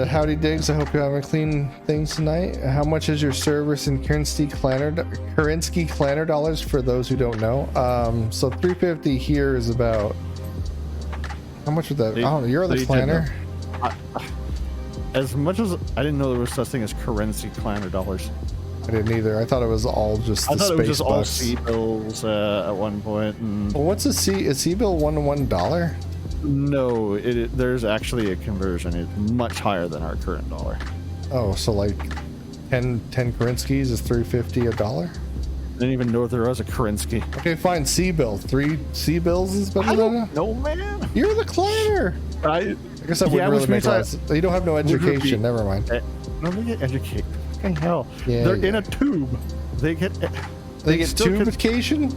Speaker 1: Howdy Diggs, I hope you're having clean things tonight. How much is your service in Kerensky Clanner dollars for those who don't know? So 350 here is about, how much would that, I don't know, you're the Clanner?
Speaker 2: As much as I didn't know there was such thing as currency Clanner dollars.
Speaker 1: I didn't either. I thought it was all just
Speaker 2: I
Speaker 1: the
Speaker 2: thought it was
Speaker 1: space
Speaker 2: just all
Speaker 1: bucks.
Speaker 2: C-bills at one point. And
Speaker 1: Well, what's a C-bill $1?
Speaker 2: no, there's actually a conversion. It's much higher than our current dollar.
Speaker 1: Oh, so like 10 Kerenskys is $3.50 a dollar?
Speaker 2: I didn't even know if there was a Kerensky.
Speaker 1: Okay, fine. C-bill. 3 C-bills is better
Speaker 2: I
Speaker 1: than
Speaker 2: don't know, man.
Speaker 1: You're the Clanner. I guess that wouldn't really make sense. You don't have no education. Never mind.
Speaker 2: No, they get educated. Fucking hell.
Speaker 1: Yeah,
Speaker 2: They're in a tube. They get
Speaker 1: tubification?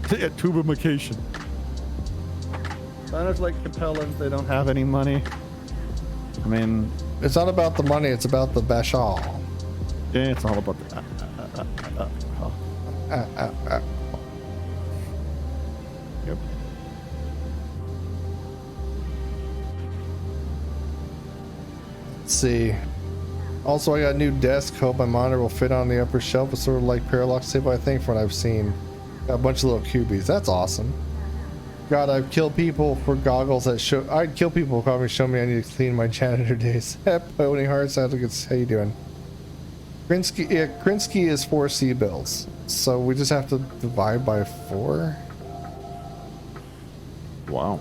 Speaker 2: They get tubification. Kind of like Capellans, they don't have any money. I mean,
Speaker 1: It's not about the money, it's about the bashal.
Speaker 2: yeah, it's all about the. Yep.
Speaker 1: Let's see. Also, I got a new desk. Hope my monitor will fit on the upper shelf. It's sort of like Parallax table, I think, from what I've seen. Got a bunch of little cubies. That's awesome. God, I've killed people for goggles that show. I'd kill people who probably show me I need to clean my janitor days. Pony Hearts, how you doing? Krinsky is 4 C-bills. So we just have to divide by 4?
Speaker 2: Wow.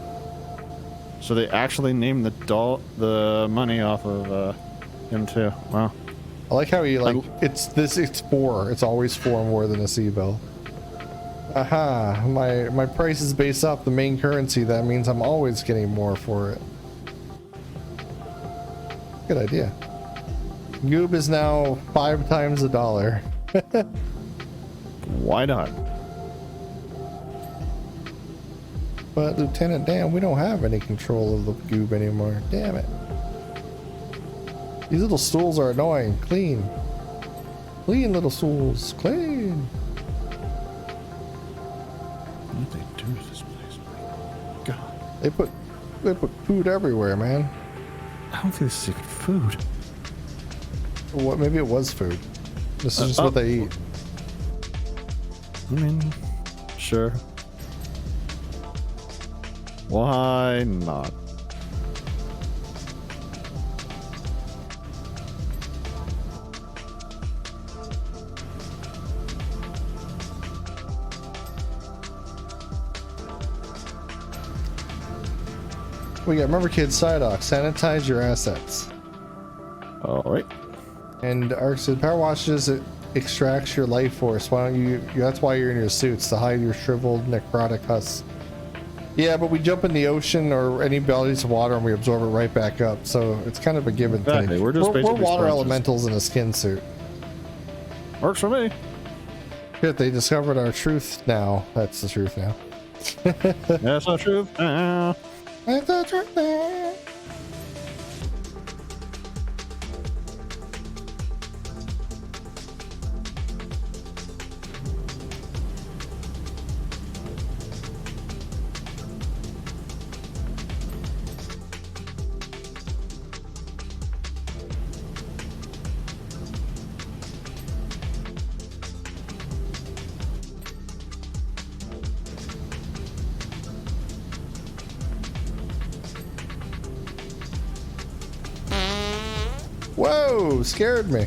Speaker 2: So they actually named the money off of him too. Wow.
Speaker 1: I like how he it's 4. It's always 4 more than a C-bill. Aha, my price is based off the main currency. That means I'm always getting more for it. Good idea. Goob is now 5 times $1.
Speaker 2: Why not?
Speaker 1: But Lieutenant Dan, we don't have any control of the Goob anymore. Damn it. These little stools are annoying. Clean. Clean little stools. Clean.
Speaker 2: What did they do to this place? God.
Speaker 1: They put food everywhere, man.
Speaker 2: I don't think this is even food.
Speaker 1: What? Maybe it was food. This is just what they eat.
Speaker 2: I mean, sure. Why not?
Speaker 1: We got, remember kids, Psydoc, sanitize your assets.
Speaker 2: All right.
Speaker 1: And Ark said, power washes, it extracts your life force. Why don't you, that's why you're in your suits, to hide your shriveled necrotic husks. Yeah, but we jump in the ocean or any bodies of water and we absorb it right back up. So it's kind of a give and
Speaker 2: Exactly.
Speaker 1: take.
Speaker 2: We're just
Speaker 1: we're
Speaker 2: basically
Speaker 1: water
Speaker 2: sponges.
Speaker 1: elementals in a skin suit.
Speaker 2: Works for me.
Speaker 1: Good, they discovered our truth now. That's the truth now.
Speaker 2: That's not true.
Speaker 1: That's the truth now. Whoa, scared me.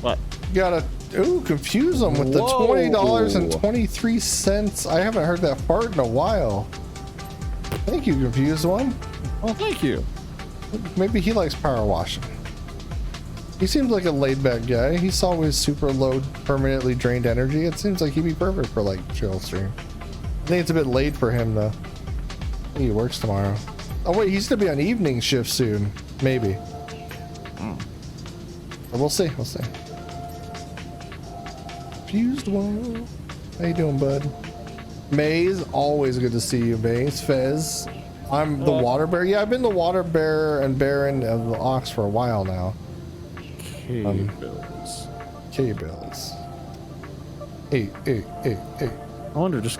Speaker 2: What?
Speaker 1: You gotta confuse them with the $20.23. I haven't heard that fart in a while. Thank you, confused one.
Speaker 2: Oh, thank you.
Speaker 1: Maybe he likes power washing. He seems like a laid-back guy. He's always super low, permanently drained energy. It seems like he'd be perfect for like chill stream. I think it's a bit late for him though. I think he works tomorrow. Oh wait, he's gonna be on evening shift soon. Maybe. But we'll see. We'll see. Fused one. How you doing, bud? Maze, always good to see you, Maze. Fez, I'm the water bearer. Yeah, I've been the water bearer and baron of the ox for a while now.
Speaker 2: K-bills.
Speaker 1: K-bills. Eight.
Speaker 2: I wonder, does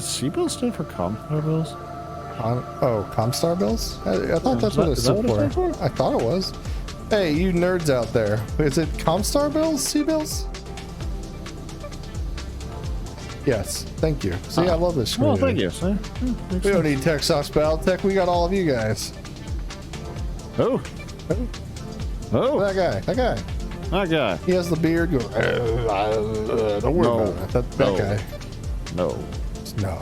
Speaker 2: C-bill stand for Comstar bills?
Speaker 1: Comstar bills? I thought that's what it stood for. I thought it was. Hey, you nerds out there. Is it Comstar bills? C-bills? Yes, thank you. See, I love this community.
Speaker 2: Well, thank you, sir.
Speaker 1: We don't need tech sauce, Battle Tech. We got all of you guys.
Speaker 2: Oh.
Speaker 1: That guy. He has the beard. Don't worry about it. That guy.
Speaker 2: No.
Speaker 1: No.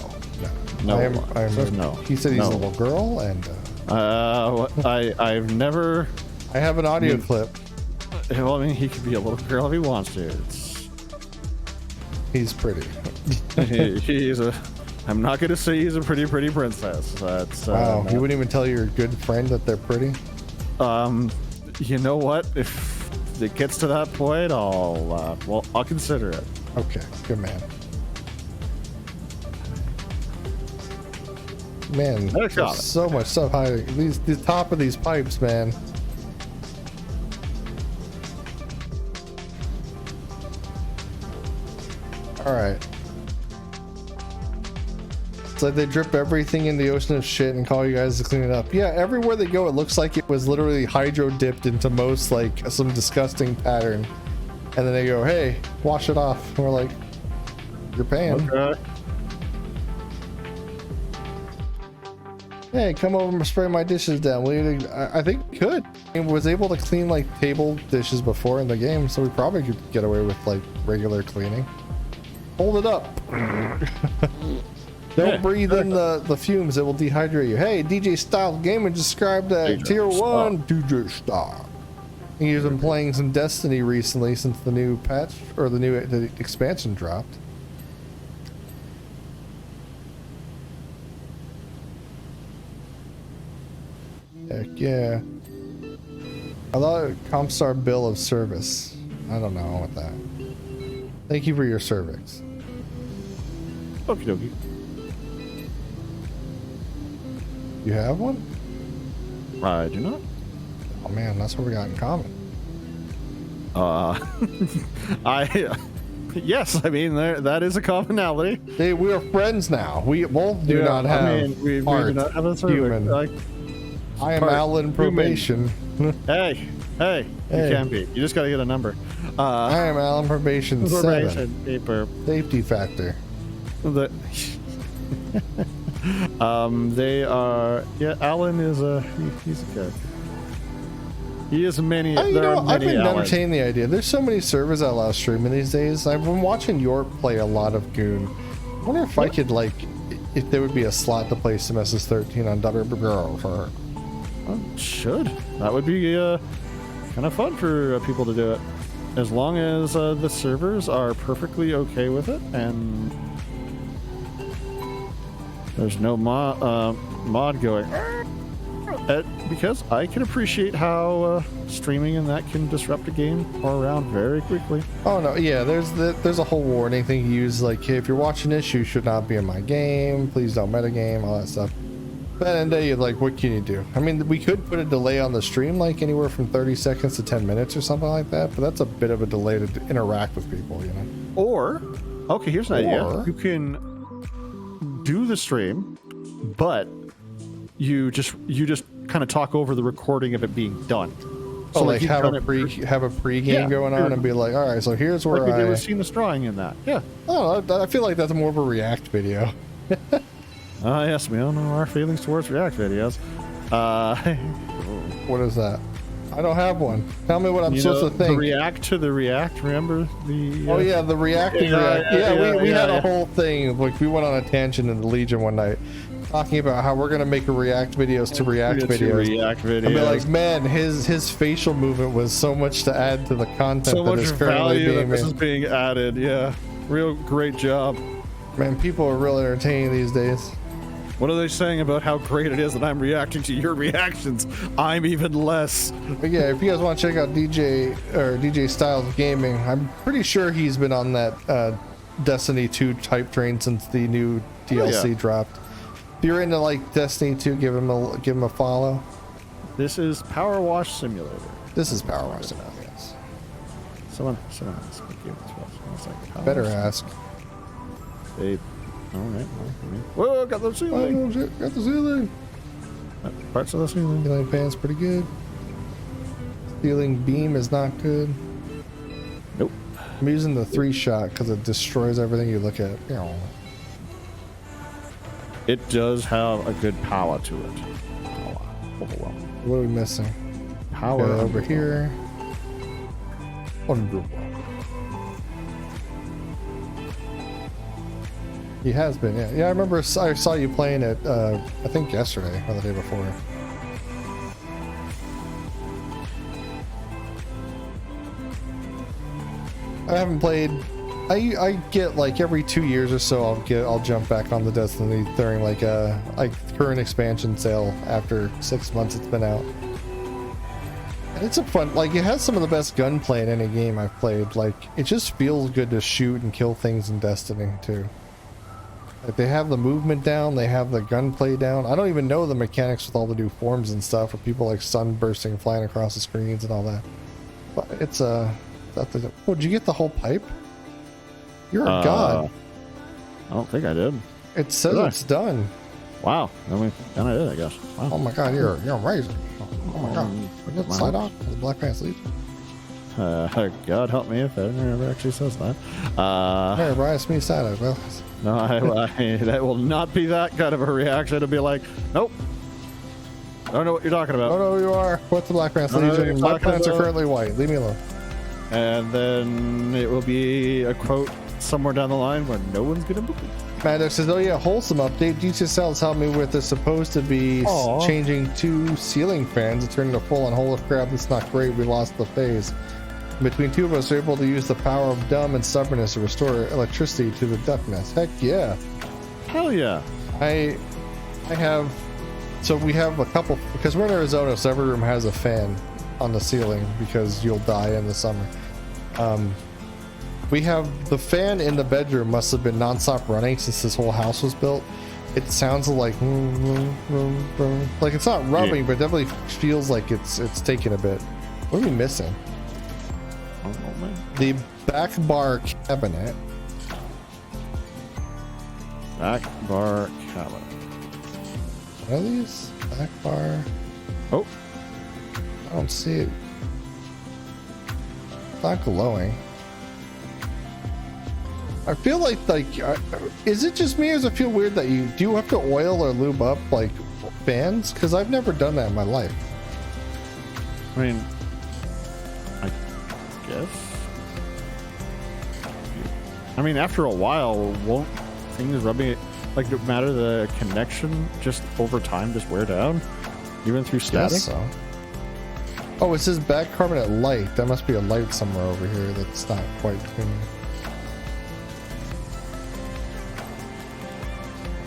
Speaker 1: He said he's a little girl, and
Speaker 2: I've never.
Speaker 1: I have an audio clip.
Speaker 2: Well, I mean, he could be a little girl if he wants to.
Speaker 1: He's pretty.
Speaker 2: He's a. I'm not gonna say he's a pretty princess. That's
Speaker 1: wow. You wouldn't even tell your good friend that they're pretty.
Speaker 2: You know what? If it gets to that point, I'll consider it.
Speaker 1: Okay, good man. Man, there's so much stuff hiding. The top of these pipes, man. All right. It's like they drip everything in the ocean of shit and call you guys to clean it up. Yeah, everywhere they go, it looks like it was literally hydro dipped into most like some disgusting pattern, and then they go, "Hey, wash it off." And we're like, "You're paying."
Speaker 2: Okay.
Speaker 1: Hey, come over and spray my dishes down. I think we could. I was able to clean like table dishes before in the game, so we probably could get away with like regular cleaning. Hold it up. Don't breathe in the fumes, it will dehydrate you. Hey, DJ Style Gaming described that tier 1 DJ Style. He's been playing some Destiny recently since the new patch or the expansion dropped. Heck yeah. I thought Comstar bill of service. I don't know what that. Thank you for your cervix.
Speaker 2: Okie dokie.
Speaker 1: You have one?
Speaker 2: I do not.
Speaker 1: Oh man, that's what we got in common.
Speaker 2: Yes, I mean that is a commonality.
Speaker 1: Hey, we are friends now. We both do not have.
Speaker 2: I mean, we do not have a
Speaker 1: human. I am Alan Probation.
Speaker 2: Hey, you can be. You just gotta get a number.
Speaker 1: I am Alan Probation 7.
Speaker 2: Paper.
Speaker 1: Safety factor.
Speaker 2: They are. Yeah, Alan is he's a character. He is many.
Speaker 1: I've been entertaining the idea. There's so many servers that allow streaming these days. I've been watching York play a lot of Goon. I wonder if I could if there would be a slot to play Semesters 13 on WBGirl.
Speaker 2: Should that would be kind of fun for people to do it, as long as the servers are perfectly okay with it and there's no mod going. Because I can appreciate how streaming and that can disrupt a game or around very quickly.
Speaker 1: Oh no, yeah, there's a whole warning thing you use, like, hey, if you're watching this, you should not be in my game, please don't metagame, all that stuff. But at the end of the day, you're like, what can you do? I mean, we could put a delay on the stream, like anywhere from 30 seconds to 10 minutes or something like that, but that's a bit of a delay to interact with people, you know?
Speaker 2: Or, okay, here's an idea. You can do the stream, but you just kind of talk over the recording of it being done.
Speaker 1: So like have a pre-game going on and be like, all right, so here's where
Speaker 2: like we've seen us drawing in that. Yeah.
Speaker 1: Oh, I feel like that's more of a React video.
Speaker 2: Yes, we all know our feelings towards React videos.
Speaker 1: What is that? I don't have one. Tell me what I'm
Speaker 2: You know,
Speaker 1: supposed to
Speaker 2: the
Speaker 1: think.
Speaker 2: react to the react. Remember the?
Speaker 1: Oh yeah, the reacting react. Yeah, we had a whole thing. Like we went on a tangent in the Legion one night, talking about how we're gonna make a react videos to react videos. And be like, man, his facial movement was so much to add to the content.
Speaker 2: So
Speaker 1: that
Speaker 2: much
Speaker 1: is currently
Speaker 2: value
Speaker 1: being
Speaker 2: that this
Speaker 1: made.
Speaker 2: is being added. Yeah, real great job.
Speaker 1: Man, people are really entertaining these days.
Speaker 2: What are they saying about how great it is that I'm reacting to your reactions? I'm even less.
Speaker 1: But yeah, if you guys want to check out DJ Styles Gaming, I'm pretty sure he's been on that Destiny 2 type train since the new DLC dropped. If you're into like Destiny 2, give him a follow.
Speaker 2: This is Power Wash Simulator.
Speaker 1: This is Power Wash Simulator. Yes.
Speaker 2: Someone ask.
Speaker 1: Better ask.
Speaker 2: Babe. All right. Whoa, got the ceiling.
Speaker 1: Oh shit, got the ceiling.
Speaker 2: Parts of the ceiling.
Speaker 1: Ceiling fan's pretty good. Ceiling beam is not good.
Speaker 2: Nope.
Speaker 1: I'm using the 3-shot because it destroys everything you look at.
Speaker 2: It does have a good power to it.
Speaker 1: What are we missing?
Speaker 2: Power
Speaker 1: over here. Underworld. He has been, yeah. Yeah, I remember I saw you playing it, I think yesterday or the day before. I haven't played. I get like every 2 years or so I'll jump back on the Destiny during like a current expansion sale after 6 months it's been out. And it's a fun, like it has some of the best gunplay in any game I've played. Like it just feels good to shoot and kill things in Destiny too. Like they have the movement down, they have the gunplay down. I don't even know the mechanics with all the new forms and stuff, with people like sun bursting, flying across the screens and all that. But it's oh, did you get the whole pipe? You're a god.
Speaker 2: I don't think I did.
Speaker 1: It says it's done.
Speaker 2: Wow. I mean, kind of did, I guess. Wow.
Speaker 1: Oh my god, you're amazing. Oh my god. We got slide off the Black Pants Legion.
Speaker 2: God help me if anyone ever actually says that.
Speaker 1: Hey, Bryce, me side well.
Speaker 2: No, I that will not be that kind of a reaction. It'll be like, nope. I don't know what you're talking about.
Speaker 1: Oh no, you are. What's the Black Pants Legion? My plants are currently white. Leave me alone.
Speaker 2: And then it will be a quote somewhere down the line where no one's gonna believe.
Speaker 1: Maddox says, oh yeah, wholesome update. DTSL's helped me with this, supposed to be changing 2 ceiling fans. It turned into full on holy crap, that's not great. We lost the phase. Between 2 of us, we're able to use the power of dumb and stubbornness to restore electricity to the duck nest. Heck yeah.
Speaker 2: Hell yeah.
Speaker 1: I have, so we have a couple, because we're in Arizona, so every room has a fan on the ceiling because you'll die in the summer. We have the fan in the bedroom must have been nonstop running since this whole house was built. It sounds like it's not rubbing, but it definitely feels like it's taking a bit. What are we missing?
Speaker 2: I don't know, man.
Speaker 1: The back bar cabinet.
Speaker 2: Back bar cabinet.
Speaker 1: What are these? Back bar.
Speaker 2: Oh,
Speaker 1: I don't see it. It's not glowing. I feel like is it just me, or does it feel weird that do you have to oil or lube up like fans? Because I've never done that in my life.
Speaker 2: I mean, I guess. I mean, after a while, won't things rubbing it, like, no matter the connection, just over time just wear down, even through static?
Speaker 1: Guess so. Oh, it says back carbonate light. That must be a light somewhere over here that's not quite clean.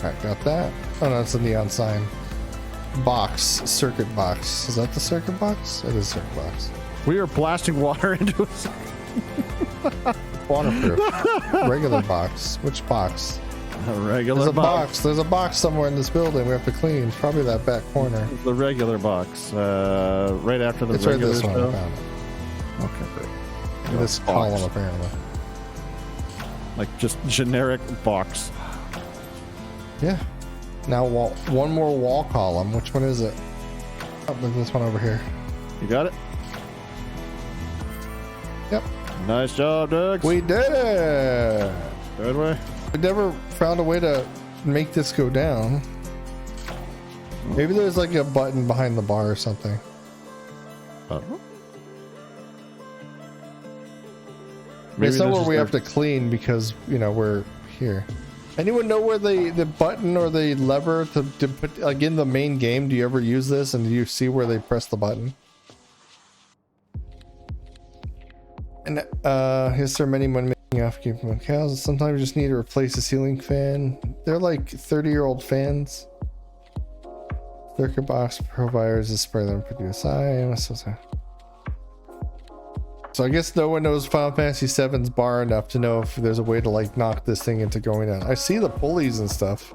Speaker 1: Alright, got that. Oh no, it's a neon sign. Box, circuit box. Is that the circuit box? It is circuit box.
Speaker 2: We are blasting water into a
Speaker 1: Waterproof. Regular box. Which box?
Speaker 2: A regular
Speaker 1: There's a
Speaker 2: box.
Speaker 1: There's a box somewhere in this building we have to clean. It's probably that back corner.
Speaker 2: The regular box. Right after the
Speaker 1: it's right
Speaker 2: regular
Speaker 1: this one. I
Speaker 2: stuff.
Speaker 1: found it.
Speaker 2: Okay, great.
Speaker 1: In this column, apparently.
Speaker 2: Like just generic box.
Speaker 1: Yeah. Now one more wall column. Which one is it? Oh, look at this one over here.
Speaker 2: You got it?
Speaker 1: Yep.
Speaker 2: Nice job, Doug.
Speaker 1: We did it.
Speaker 2: Good way.
Speaker 1: We never found a way to make this go down. Maybe there's like a button behind the bar or something. It's somewhere we have to clean because, you know, we're here. Anyone know where the button or the lever to put, like, in the main game, do you ever use this and do you see where they press the button? And is there many making off keeping cows? Sometimes you just need to replace a ceiling fan. They're like 30-year-old fans. Circuit box providers is spray them produce. So I guess no one knows Final Fantasy VII's bar enough to know if there's a way to like knock this thing into going down. I see the pulleys and stuff.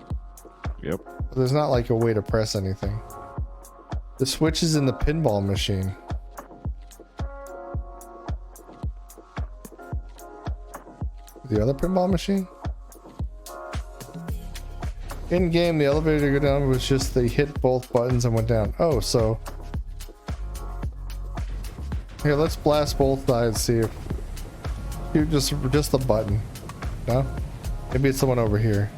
Speaker 2: Yep.
Speaker 1: But there's not like a way to press anything. The switch is in the pinball machine. The other pinball machine? In game, the elevator to go down was just they hit both buttons and went down. Oh, so here, let's blast both sides. See if you just the button. No, maybe it's someone over here.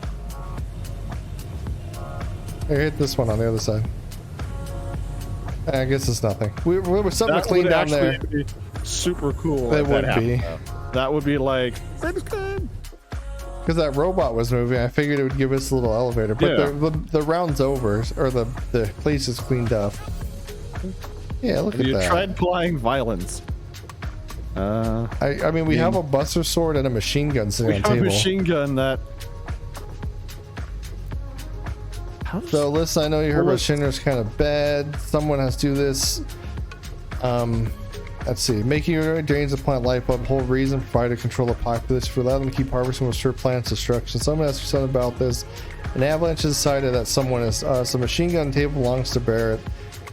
Speaker 1: Here, hit this one on the other side. I guess it's nothing. We're something to clean down there.
Speaker 2: Be super cool.
Speaker 1: It would be.
Speaker 2: That would be like.
Speaker 1: Because that robot was moving, I figured it would give us a little elevator. But yeah. the round's over, or the place is cleaned up. Yeah, look at that. You
Speaker 2: tried applying violence.
Speaker 1: I mean, we have a buster sword and a machine gun sitting on the table.
Speaker 2: A machine gun that.
Speaker 1: So, listen, I know you heard about Shinra's kind of bad. Someone has to do this. Let's see. Making your drains the plant life up. Whole reason provided control the populace for allowing them to keep harvesting with sure plants destruction. Someone asked something about this. An avalanche has decided that someone is us. A machine gun table belongs to Barrett.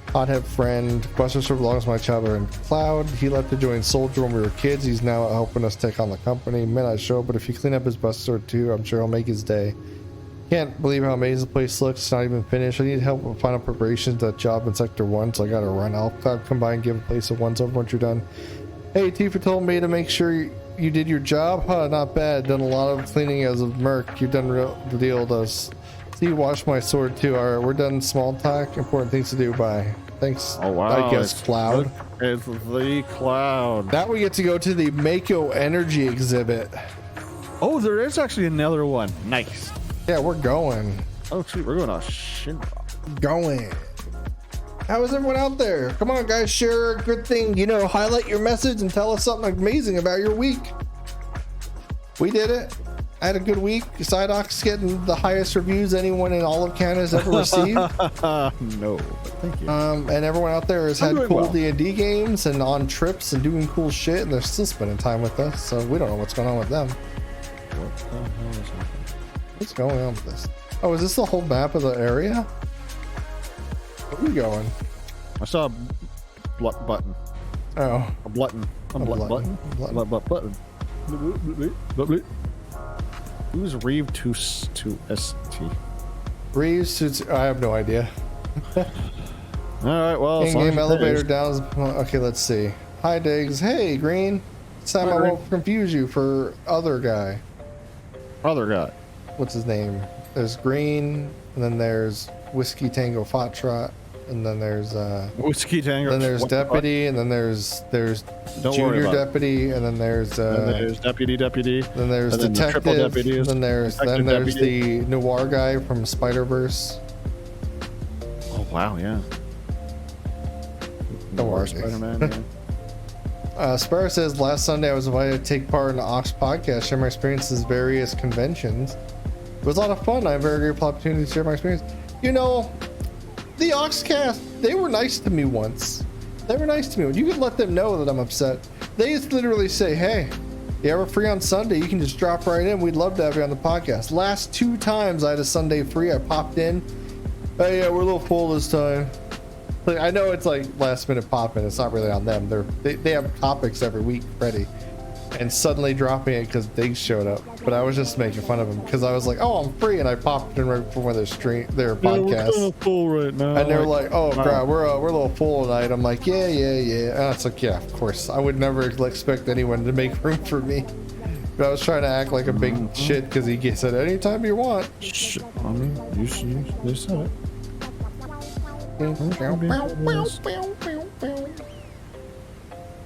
Speaker 1: Hothead friend. Buster sword belongs to my child and Cloud. He left to join Soldier when we were kids. He's now helping us take on the company. May not show, but if you clean up his buster sword too, I'm sure he'll make his day. Can't believe how amazing the place looks. It's not even finished. I need help with final preparations to that job in Sector 1, so I gotta run. I'll come by and give a place a once over once you're done. Hey, Tifa told me to make sure you did your job. Huh, not bad. Done a lot of cleaning as a merc. You've done the deal with us. See, you wash my sword too. Alright, we're done small talk. Important things to do. Bye. Thanks.
Speaker 2: Oh, wow.
Speaker 1: I guess Cloud.
Speaker 2: It's the Cloud.
Speaker 1: Now we get to go to the Mako Energy exhibit.
Speaker 2: Oh, there is actually another one. Nice.
Speaker 1: Yeah, we're going.
Speaker 2: Oh, shoot, we're going to Shinra.
Speaker 1: Going. How is everyone out there? Come on, guys, share a good thing. You know, highlight your message and tell us something amazing about your week. We did it. I had a good week. Psyduck's getting the highest reviews anyone in all of Canada has ever received.
Speaker 2: No, but thank you.
Speaker 1: And everyone out there has had cool D&D games and on trips and doing cool shit, and they're still spending time with us, so we don't know what's going on with them.
Speaker 2: What the hell is happening?
Speaker 1: What's going on with this? Oh, is this the whole map of the area? Where are we going?
Speaker 2: I saw a button.
Speaker 1: Oh.
Speaker 2: A button. A button. Button. Who's Reeve to ST?
Speaker 1: Reeves to I have no idea.
Speaker 2: Alright, well,
Speaker 1: in-game elevator down. Okay, let's see. Hi, Diggs. Hey, Green. This time I won't confuse you for other guy.
Speaker 2: Other guy.
Speaker 1: What's his name? There's Green, and then there's Whiskey Tango Foxtrot, and then there's
Speaker 2: Whiskey Tango.
Speaker 1: Then there's Deputy, and then there's Junior Deputy, and then there's
Speaker 2: Deputy.
Speaker 1: Then there's Detective. Then there's the Noir guy from Spider-Verse.
Speaker 2: Oh wow, yeah.
Speaker 1: Noir
Speaker 2: Spider-Man. Yeah.
Speaker 1: Sparrow says, last Sunday I was invited to take part in the Ox podcast, share my experiences at various conventions. It was a lot of fun. I have a very grateful opportunity to share my experience. You know, the Oxcast, they were nice to me once. They were nice to me. You can let them know that I'm upset. They just literally say, hey, you ever free on Sunday? You can just drop right in. We'd love to have you on the podcast. Last 2 times I had a Sunday free. I popped in. Hey, yeah, we're a little full this time. Like, I know it's like last minute pop in. It's not really on them. They have topics every week ready. And suddenly dropping it because they showed up. But I was just making fun of them because I was like, oh, I'm free. And I popped in right before their podcasts.
Speaker 2: We're kind of full right now.
Speaker 1: And they're like, oh, crap, we're a little full tonight. I'm like, yeah. And it's like, yeah, of course. I would never expect anyone to make room for me. But I was trying to act like a big shit because he said, anytime you want.
Speaker 2: Shit, I mean, you said it.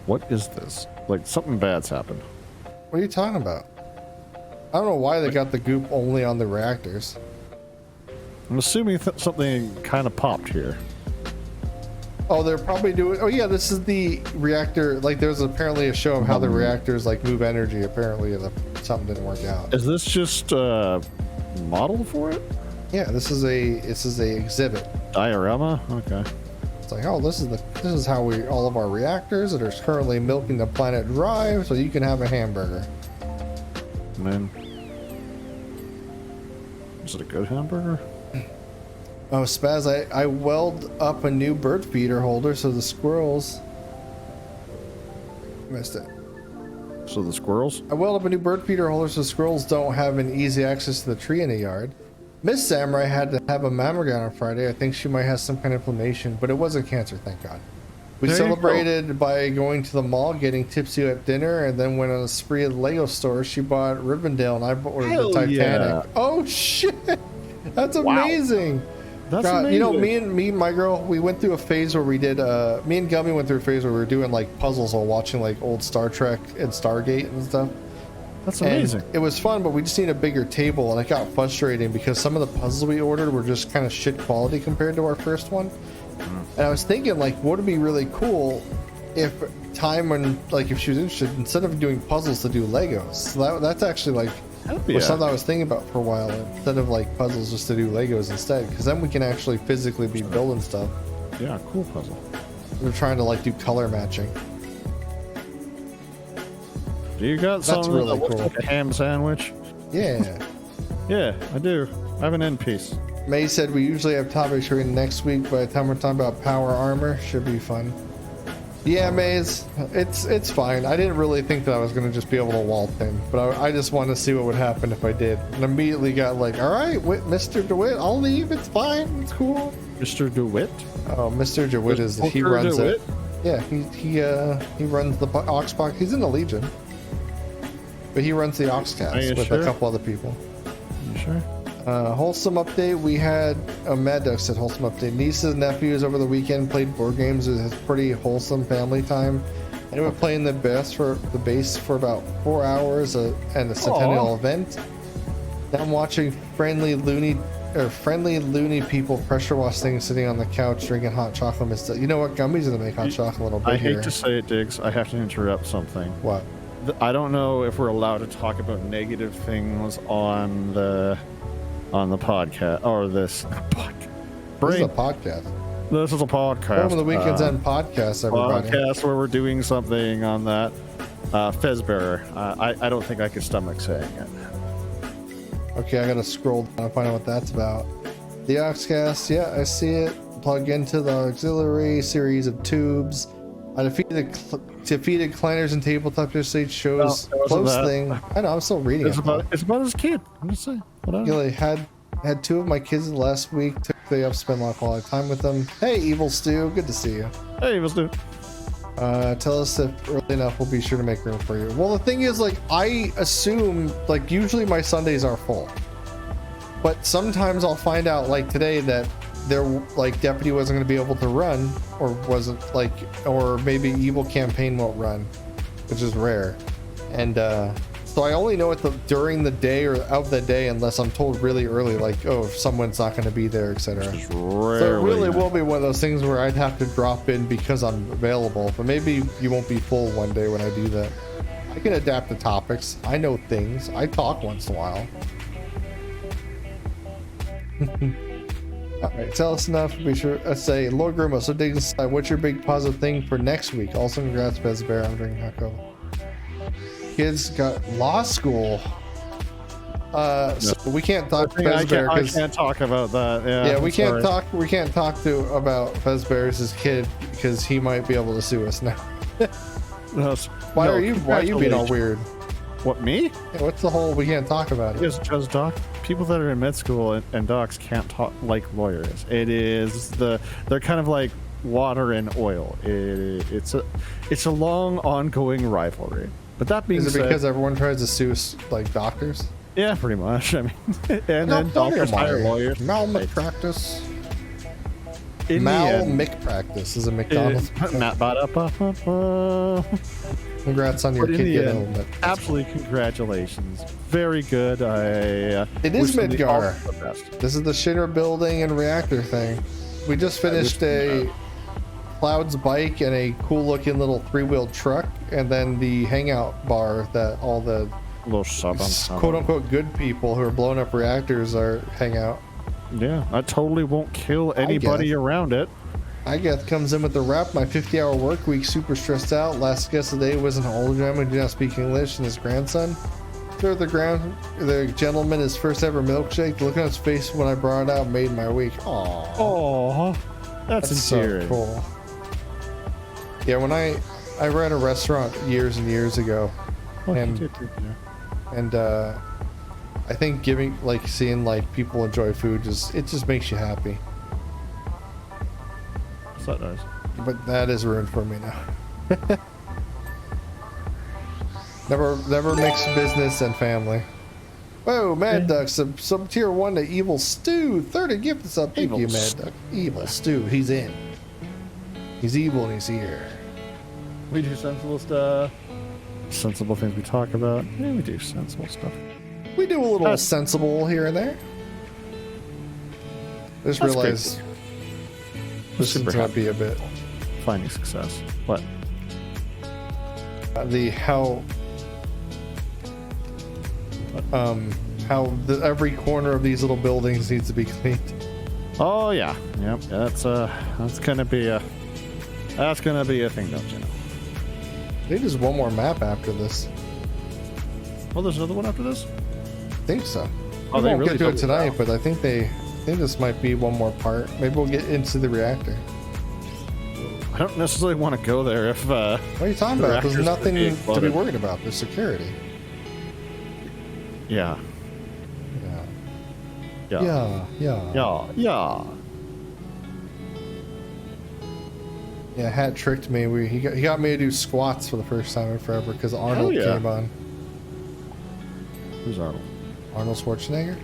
Speaker 2: What is this? Like something bad's happened.
Speaker 1: What are you talking about? I don't know why they got the goop only on the reactors.
Speaker 2: I'm assuming something kind of popped here.
Speaker 1: Oh, they're probably doing. Oh yeah, this is the reactor. Like, there's apparently a show of how the reactors like move energy. Apparently, something didn't work out.
Speaker 2: Is this just a model for it?
Speaker 1: Yeah, this is a exhibit.
Speaker 2: Diorama. Okay.
Speaker 1: It's like, oh, this is how all of our reactors that are currently milking the planet dry, so you can have a hamburger.
Speaker 2: Man, is it a good hamburger?
Speaker 1: Oh, Spaz, I weld up a new bird feeder holder so the squirrels missed it.
Speaker 2: So the squirrels?
Speaker 1: I weld up a new bird feeder holder so squirrels don't have an easy access to the tree in the yard. Miss Samurai had to have a mammogram on Friday. I think she might have some kind of inflammation, but it wasn't cancer, thank God. We celebrated by going to the mall, getting tipsy at dinner, and then went on a spree at the Lego store. She bought Rivendell, and I bought the Titanic.
Speaker 2: Yeah.
Speaker 1: Oh shit! That's amazing. Wow.
Speaker 2: That's
Speaker 1: God,
Speaker 2: amazing.
Speaker 1: you know, me and my girl, we went through a phase where we did. Me and Gummy went through a phase where we were doing like puzzles while watching like old Star Trek and Stargate and stuff.
Speaker 2: That's amazing.
Speaker 1: And it was fun, but we just need a bigger table, and it got frustrating because some of the puzzles we ordered were just kind of shit quality compared to our first one. And I was thinking, like, what would be really cool if if she was interested, instead of doing puzzles, to do Legos. So that's actually like was something I was thinking about for a while. Instead of like puzzles, just to do Legos instead, because then we can actually physically be building stuff.
Speaker 2: Yeah, cool puzzle.
Speaker 1: We're trying to like do color matching.
Speaker 2: Do you got something
Speaker 1: really
Speaker 2: that looks
Speaker 1: cool.
Speaker 2: like a ham sandwich?
Speaker 1: Yeah.
Speaker 2: Yeah, I do. I have an end piece.
Speaker 1: May said we usually have topics for next week. By the time we're talking about power armor, should be fun. Yeah, Maze, it's fine. I didn't really think that I was going to just be able to wall pin, but I just wanted to see what would happen if I did. And immediately got like, all right, Mr. DeWitt, I'll leave. It's fine. It's cool.
Speaker 2: Mr. DeWitt?
Speaker 1: Oh, Mr. DeWitt he runs it. Yeah, he runs the Oxbox. He's in the Legion, but he runs the Oxcast with a couple other people.
Speaker 2: You sure?
Speaker 1: Wholesome update. We had a Mad Duck said wholesome update. Nieces and nephews over the weekend played board games. It was pretty wholesome family time. And we were playing the base for about 4 hours and a centennial event. Now I'm watching friendly loony people pressure wash things sitting on the couch drinking hot chocolate mist. You know what? Gummy's gonna make hot chocolate a little bit.
Speaker 2: I hate to say it, Diggs. I have to interrupt something.
Speaker 1: What?
Speaker 2: I don't know if we're allowed to talk about negative things on the podcast or this podcast.
Speaker 1: This is a podcast.
Speaker 2: This is a podcast.
Speaker 1: Welcome to the Weekends End podcast, everybody.
Speaker 2: Podcast where we're doing something on that Fezbearer. I don't think I could stomach saying it.
Speaker 1: Okay, I gotta scroll down and find out what that's about. The Oxcast, yeah, I see it. Plug into the auxiliary series of tubes. I defeated Clanners and Tabletop yesterday. Shows close thing. I know, I'm still reading it.
Speaker 2: It's about his kid. I'm just saying.
Speaker 1: Gilly had 2 of my kids last week. Took the day off, spent a lot of quality time with them. Hey, Evil Stu, good to see you.
Speaker 2: Hey, Evil Stu.
Speaker 1: Tell us if early enough, we'll be sure to make room for you. Well, the thing is, like, I assume, like, usually my Sundays are full, but sometimes I'll find out, like today, that Deputy wasn't going to be able to run, or or maybe Evil Campaign won't run, which is rare. And so I only know it during the day or of the day, unless I'm told really early, like, oh, if someone's not going to be there, etc. So it really will be one of those things where I'd have to drop in because I'm available, but maybe you won't be full one day when I do that. I can adapt the topics. I know things. I talk once in a while. All right, tell us enough. Be sure. Let's say, Lord Grimo. So, dig inside. What's your big positive thing for next week? Also, congrats, Bezbear. I'm drinking hot cocoa. Kids got law school. So we can't talk to Bezbear.
Speaker 2: I can't talk about that.
Speaker 1: Yeah, we can't talk. We can't talk about Bezbear's kid because he might be able to sue us now. Why are you being all weird?
Speaker 2: What, me?
Speaker 1: Yeah, what's the whole we can't talk about it?
Speaker 2: Because people that are in med school and docs can't talk like lawyers. They're kind of like water and oil. It's a long ongoing rivalry. But that being said,
Speaker 1: is it because everyone tries to sue like doctors?
Speaker 2: Yeah, pretty much. I mean, and then doctors hire lawyers.
Speaker 1: Malpractice.
Speaker 2: in the
Speaker 1: Mal
Speaker 2: end,
Speaker 1: McPractice is a McDonald's. Congrats on your
Speaker 2: but in
Speaker 1: kid
Speaker 2: the
Speaker 1: getting
Speaker 2: end,
Speaker 1: a
Speaker 2: absolutely congratulations. Very good.
Speaker 1: It is
Speaker 2: wish them all
Speaker 1: Midgar.
Speaker 2: the best.
Speaker 1: This is the Shinra building and reactor thing. We just finished a Cloud's bike and a cool looking little 3-wheeled truck, and then the hangout bar that all the
Speaker 2: Little sub
Speaker 1: quote unquote good people who are blowing up reactors are hang out.
Speaker 2: Yeah, I totally won't kill anybody around it.
Speaker 1: I guess comes in with the rap. My 50-hour work week, super stressed out. Last guest of the day was an hologram who did not speak English, and his grandson. The gentleman, his first ever milkshake. The look on his face when I brought it out made my week. Aww.
Speaker 2: Oh, that's
Speaker 1: So cool. Yeah, when I ran a restaurant years and years ago, and I think seeing people enjoy food just makes you happy.
Speaker 2: So nice.
Speaker 1: But that is ruined for me now. never mix business and family. Whoa, Mad Duck, some tier 1 to Evil Stew. 30 gifts up. Thank you, Mad Duck. Evil Stew, he's in. He's evil and he's here.
Speaker 2: We do sensible stuff. Sensible things we talk about. Yeah, we do sensible stuff.
Speaker 1: We do a little sensible here and there. I just realized this is going to be a bit.
Speaker 2: Finding success. What?
Speaker 1: Every corner of these little buildings needs to be cleaned.
Speaker 2: Oh yeah, yep. That's gonna be a thing, don't you know?
Speaker 1: They just one more map after this.
Speaker 2: Oh, there's another one after this?
Speaker 1: I think so.
Speaker 2: Oh,
Speaker 1: We
Speaker 2: they
Speaker 1: won't
Speaker 2: really
Speaker 1: get to it
Speaker 2: doubled
Speaker 1: tonight,
Speaker 2: down.
Speaker 1: but I think this might be one more part. Maybe we'll get into the reactor.
Speaker 2: I don't necessarily want to go there if.
Speaker 1: What are you talking
Speaker 2: The
Speaker 1: about? There's
Speaker 2: reactor's
Speaker 1: nothing
Speaker 2: gonna be
Speaker 1: to be
Speaker 2: exploded.
Speaker 1: worried about. There's security.
Speaker 2: Yeah.
Speaker 1: Yeah.
Speaker 2: Yeah.
Speaker 1: Yeah.
Speaker 2: Yeah.
Speaker 1: Yeah, Hat tricked me. He got me to do squats for the first time in forever because Arnold
Speaker 2: yeah.
Speaker 1: came on.
Speaker 2: Who's Arnold?
Speaker 1: Arnold Schwarzenegger,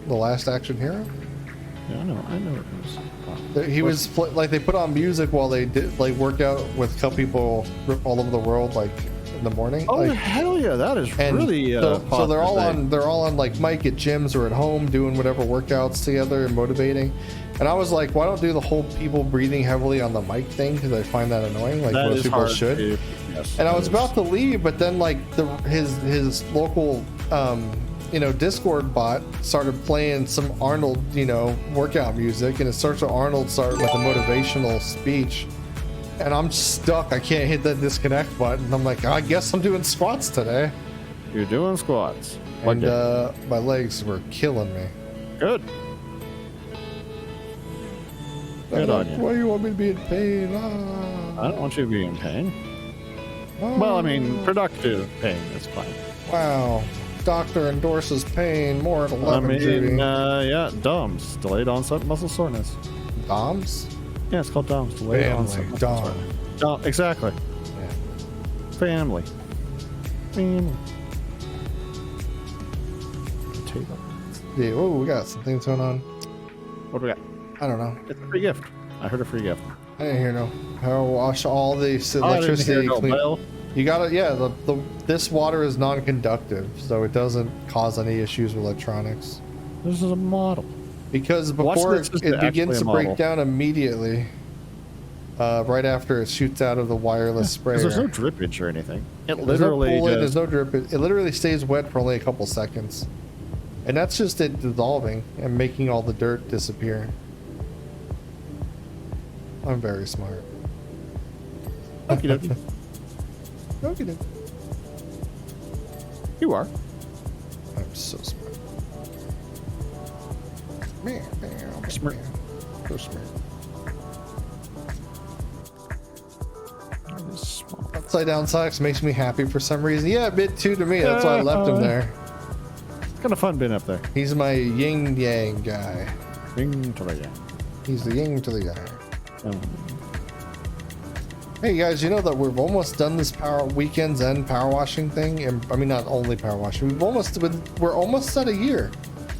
Speaker 1: the last action hero.
Speaker 2: Yeah, I know it was.
Speaker 1: He was they put on music while they did work out with a couple people all over the world in the morning.
Speaker 2: Oh hell yeah, that is really.
Speaker 1: So they're all
Speaker 2: positive
Speaker 1: on mic at gyms or at home doing whatever workouts together and motivating. And I was like, why don't do the whole people breathing heavily on the mic thing, because I find that annoying, like
Speaker 2: That
Speaker 1: most
Speaker 2: is
Speaker 1: people
Speaker 2: hard
Speaker 1: should.
Speaker 2: to- yes,
Speaker 1: And I
Speaker 2: that
Speaker 1: was
Speaker 2: is.
Speaker 1: about to leave, but then his local Discord bot started playing some Arnold workout music, and it starts with Arnold starting with a motivational speech, and I'm stuck. I can't hit that disconnect button. I'm like, I guess I'm doing squats today,
Speaker 2: You're doing squats.
Speaker 1: and my legs were killing me.
Speaker 2: Good. Good on you.
Speaker 1: Why you want me to be in pain?
Speaker 2: I don't want you to be in pain.
Speaker 1: Ah.
Speaker 2: Well, I mean, productive pain is fine.
Speaker 1: Wow. Doctor endorses pain more at 11 duty.
Speaker 2: Yeah, DOMS, delayed onset muscle soreness.
Speaker 1: DOMS?
Speaker 2: Yeah, it's called DOMS, delayed
Speaker 1: Family,
Speaker 2: onset muscle
Speaker 1: Dom.
Speaker 2: soreness. Exactly.
Speaker 1: Yeah.
Speaker 2: Family.
Speaker 1: Yeah, oh, we got some things going on.
Speaker 2: What do we got?
Speaker 1: I don't know.
Speaker 2: It's a free gift. I heard a free gift.
Speaker 1: I didn't hear no. Power wash all the
Speaker 2: I didn't
Speaker 1: electricity.
Speaker 2: hear no
Speaker 1: clean.
Speaker 2: bell.
Speaker 1: You gotta, yeah. This water is non-conductive, so it doesn't cause any issues with electronics.
Speaker 2: This is a model.
Speaker 1: Because
Speaker 2: Watch
Speaker 1: before
Speaker 2: this is
Speaker 1: it
Speaker 2: actually
Speaker 1: begins
Speaker 2: a
Speaker 1: to
Speaker 2: model.
Speaker 1: break down immediately, right after it shoots out of the wireless sprayer.
Speaker 2: Because there's no drippage or anything. It
Speaker 1: There's
Speaker 2: literally
Speaker 1: no pull-in,
Speaker 2: just,
Speaker 1: there's no drip. It literally stays wet for only a couple seconds, and that's just it dissolving and making all the dirt disappear. I'm very smart.
Speaker 2: Okie dokie.
Speaker 1: Okay.
Speaker 2: You are.
Speaker 1: I'm so smart.
Speaker 2: Smart.
Speaker 1: So smart.
Speaker 2: That is small.
Speaker 1: Upside down socks makes me happy for some reason. Yeah, a bit too to me. That's why I left him there.
Speaker 2: It's kind of fun being up there.
Speaker 1: He's my yin yang guy.
Speaker 2: Ring to the yeah.
Speaker 1: He's the yin to the yang. Hey guys, you know that we've almost done this weekends end power washing thing, and I mean not only power washing. We're almost at a year.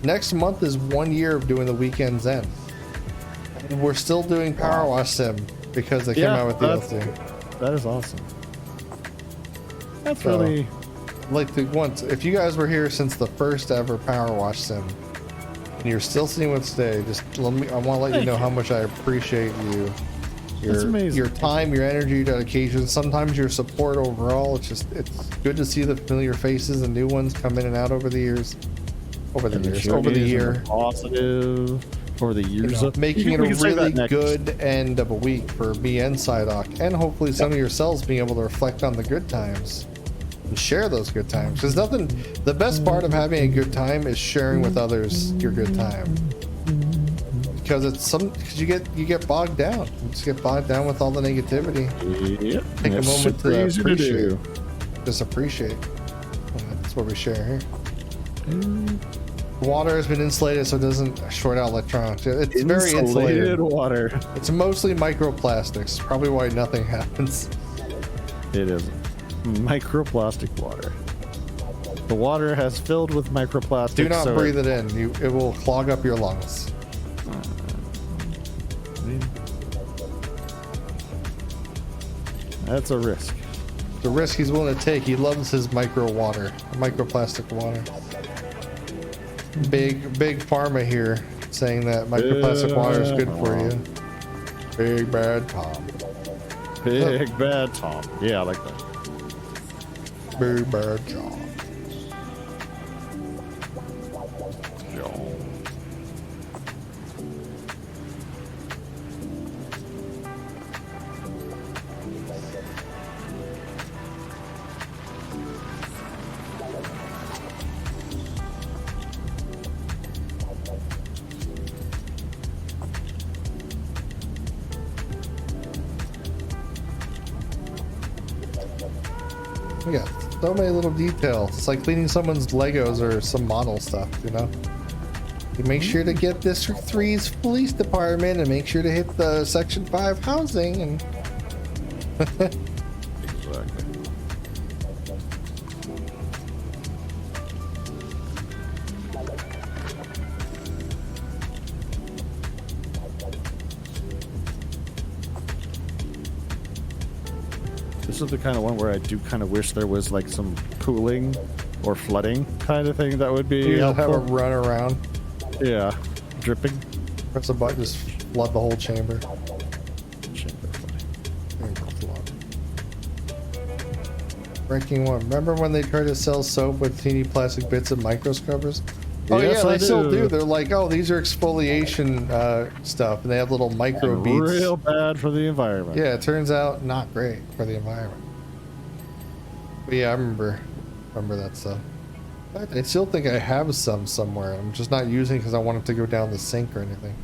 Speaker 1: Next month is 1 year of doing the weekends end. we're still doing Power Wash Sim because they came out with DLC.
Speaker 2: That is awesome. That's
Speaker 1: So,
Speaker 2: really
Speaker 1: like if you guys were here since the first ever Power Wash Sim, and you're still seeing what's today, just I want to let you know how much I appreciate you. Your time, your energy, your dedication, sometimes your support overall. It's good to see the familiar faces and new ones come in and out over the years. Over the year.
Speaker 2: Positive. Over the years.
Speaker 1: Making it a really good end of a week for me and Psydoc, and hopefully some of yourselves being able to reflect on the good times and share those good times. Because the best part of having a good time is sharing with others your good time. Because you get bogged down. You just get bogged down with all the negativity.
Speaker 2: Yep.
Speaker 1: Take a moment to appreciate. Just appreciate. That's what we share here. Water has been insulated so it doesn't short out electronics. It's very insulated
Speaker 2: water.
Speaker 1: It's mostly microplastics. Probably why nothing happens.
Speaker 2: It is microplastic water. The water has filled with microplastics.
Speaker 1: Do not breathe it in. It will clog up your lungs.
Speaker 2: That's a risk.
Speaker 1: The risk he's willing to take. He loves his microplastic water. Big pharma here saying that microplastic water is good for you. Big bad Tom.
Speaker 2: Big bad Tom. Yeah, I like that.
Speaker 1: Big bad Tom. Yeah, so many little details. It's like cleaning someone's Legos or some model stuff, you know? You make sure to get District 3's police department and make sure to hit the Section 5 housing and...
Speaker 2: Exactly. This is the kind of one where I do kind of wish there was like some cooling or flooding kind of thing that would be
Speaker 1: you
Speaker 2: helpful.
Speaker 1: Have a run around.
Speaker 2: Yeah, dripping.
Speaker 1: Press a button, just flood the whole chamber. Ranking 1. Remember when they tried to sell soap with teeny plastic bits and microscopers? Oh
Speaker 2: yes,
Speaker 1: yeah, they still do. They're like, oh, these are exfoliation stuff, and they have little micro beads.
Speaker 2: Real bad for the environment.
Speaker 1: Yeah, it turns out not great for the environment. But yeah, I remember that stuff. I still think I have some somewhere. I'm just not using because I want it to go down the sink or anything.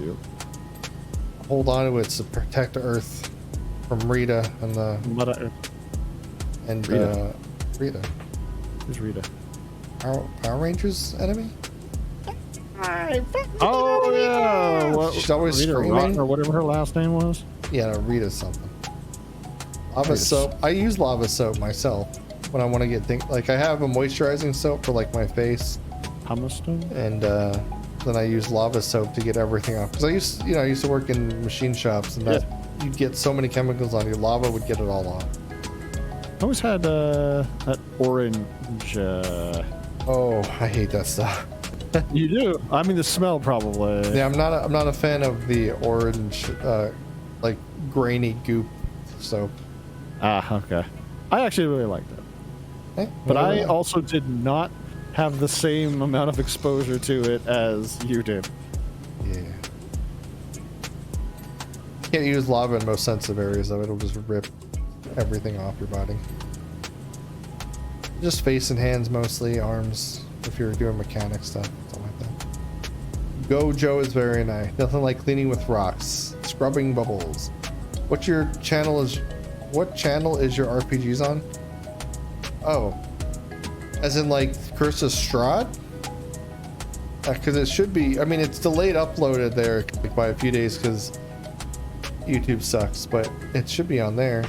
Speaker 2: Yep.
Speaker 1: Hold on to it to protect Earth from Rita and the
Speaker 2: Mother Earth.
Speaker 1: And Rita.
Speaker 2: Who's Rita?
Speaker 1: Power Rangers enemy?
Speaker 2: Oh yeah, what,
Speaker 1: she's always
Speaker 2: Rita
Speaker 1: screaming
Speaker 2: or whatever her last name was.
Speaker 1: Yeah, no, Rita something. Lava soap. I use lava soap myself when I want to get things. Like I have a moisturizing soap for like my face.
Speaker 2: Pumice stone.
Speaker 1: And then I use lava soap to get everything off. Because I used to work in machine shops, and that you'd get so many chemicals on you. Lava would get it all off.
Speaker 2: I always had that orange.
Speaker 1: Oh, I hate that stuff.
Speaker 2: You do? I mean, the smell probably.
Speaker 1: Yeah, I'm not a fan of the orange, like grainy goop soap.
Speaker 2: Ah, okay. I actually really like that. But I also did not have the same amount of exposure to it as you did.
Speaker 1: Yeah. Can't use lava in most sensitive areas though. It'll just rip everything off your body. Just face and hands mostly, arms if you're doing mechanic stuff, something like that. Gojo is very nice. Nothing like cleaning with rocks. Scrubbing bubbles. What channel is your RPGs on? Oh. As in like Curse of Strahd? Because it should be, I mean it's delayed uploaded there by a few days because YouTube sucks, but it should be on there.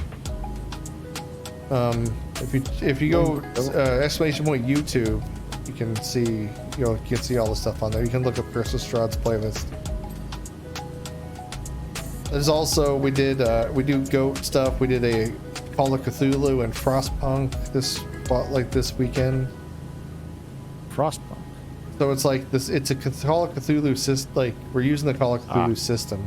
Speaker 1: If you go exclamation point YouTube, you can see all the stuff on there. You can look up Curse of Strahd's playlist. There's also we do goat stuff. We did a Call of Cthulhu and Frostpunk this weekend.
Speaker 2: Frostpunk.
Speaker 1: So it's like this. It's a Call of Cthulhu system. Like we're using the Call of Cthulhu system,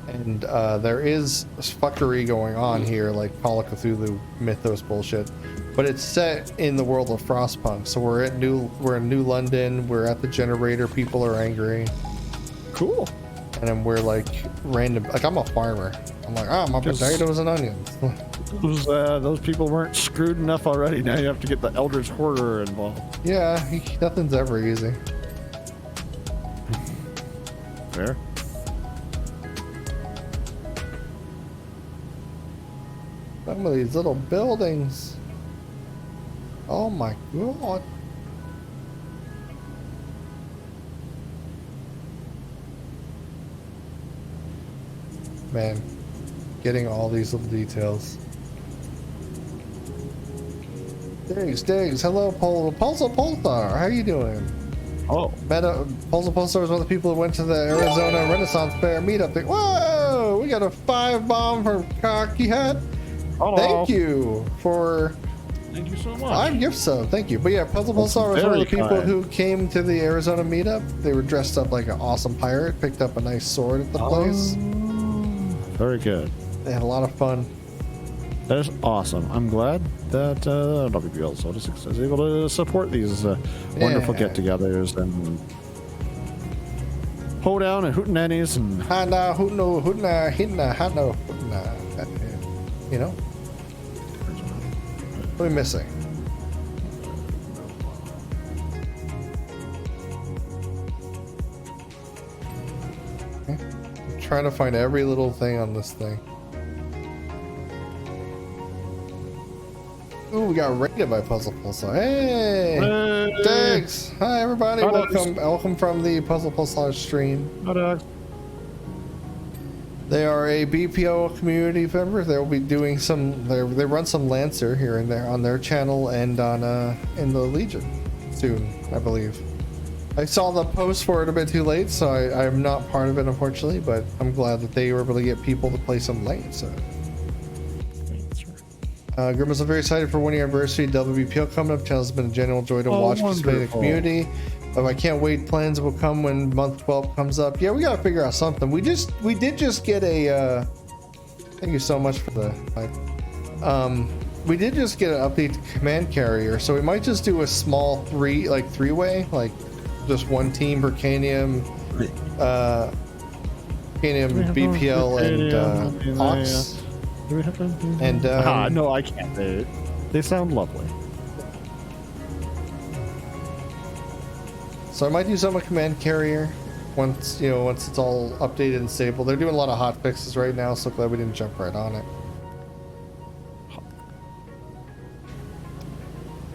Speaker 1: and there is fuckery going on here, like Call of Cthulhu mythos bullshit. But it's set in the world of Frostpunk. So we're in New London. We're at the generator. People are angry.
Speaker 2: Cool.
Speaker 1: And then we're like random. Like I'm a farmer. I'm like, my potatoes and onions.
Speaker 2: Those people weren't screwed enough already. Now you have to get the Eldritch Hoarder involved.
Speaker 1: Yeah, nothing's ever easy.
Speaker 2: Fair.
Speaker 1: Some of these little buildings. Oh my god. Man, getting all these little details. Diggs, hello, Pulsar, how you doing?
Speaker 2: Oh.
Speaker 1: Pulsar is one of the people that went to the Arizona Renaissance Fair meetup thing. Whoa, we got a 5-bomb from Cocky Hat.
Speaker 2: Hello.
Speaker 1: Thank you
Speaker 2: so much.
Speaker 1: I'm gift sub, thank you. But yeah, Pulsar was one of the people who came to the Arizona meetup. They were dressed up like an awesome pirate, picked up a nice sword at the place.
Speaker 2: Very good.
Speaker 1: They had a lot of fun.
Speaker 2: That is awesome. I'm glad that WPL Soda 6 is able to support these wonderful get-togethers and hold down and hootenannies and
Speaker 1: you know. What are we missing? I'm trying to find every little thing on this thing. Ooh, we got raided by Puzzle Pulsar. Hey! Thanks! Hi everybody, welcome from the Puzzle Pulsar stream. They are a BPO community member. They'll be doing they run some Lancer here and there on their channel and on in the Legion soon, I believe. I saw the post for it a bit too late, so I'm not part of it unfortunately, but I'm glad that they were able to get people to play some Lancer. Grimace, I'm very excited for 1 year anniversary WBPL coming up. Channel's been a genuine joy to watch, participate in the community. I can't wait. Plans will come when month 12 comes up. Yeah, we gotta figure out something. We did just get a thank you so much for the we did just get an update to command carrier, so we might just do a small three-way, like just one team for Canium, BPL, and Ox.
Speaker 2: Do we have to?
Speaker 1: And
Speaker 2: no, I can't. They sound lovely.
Speaker 1: So I might do some with command carrier once it's all updated and stable. They're doing a lot of hot fixes right now, so glad we didn't jump right on it.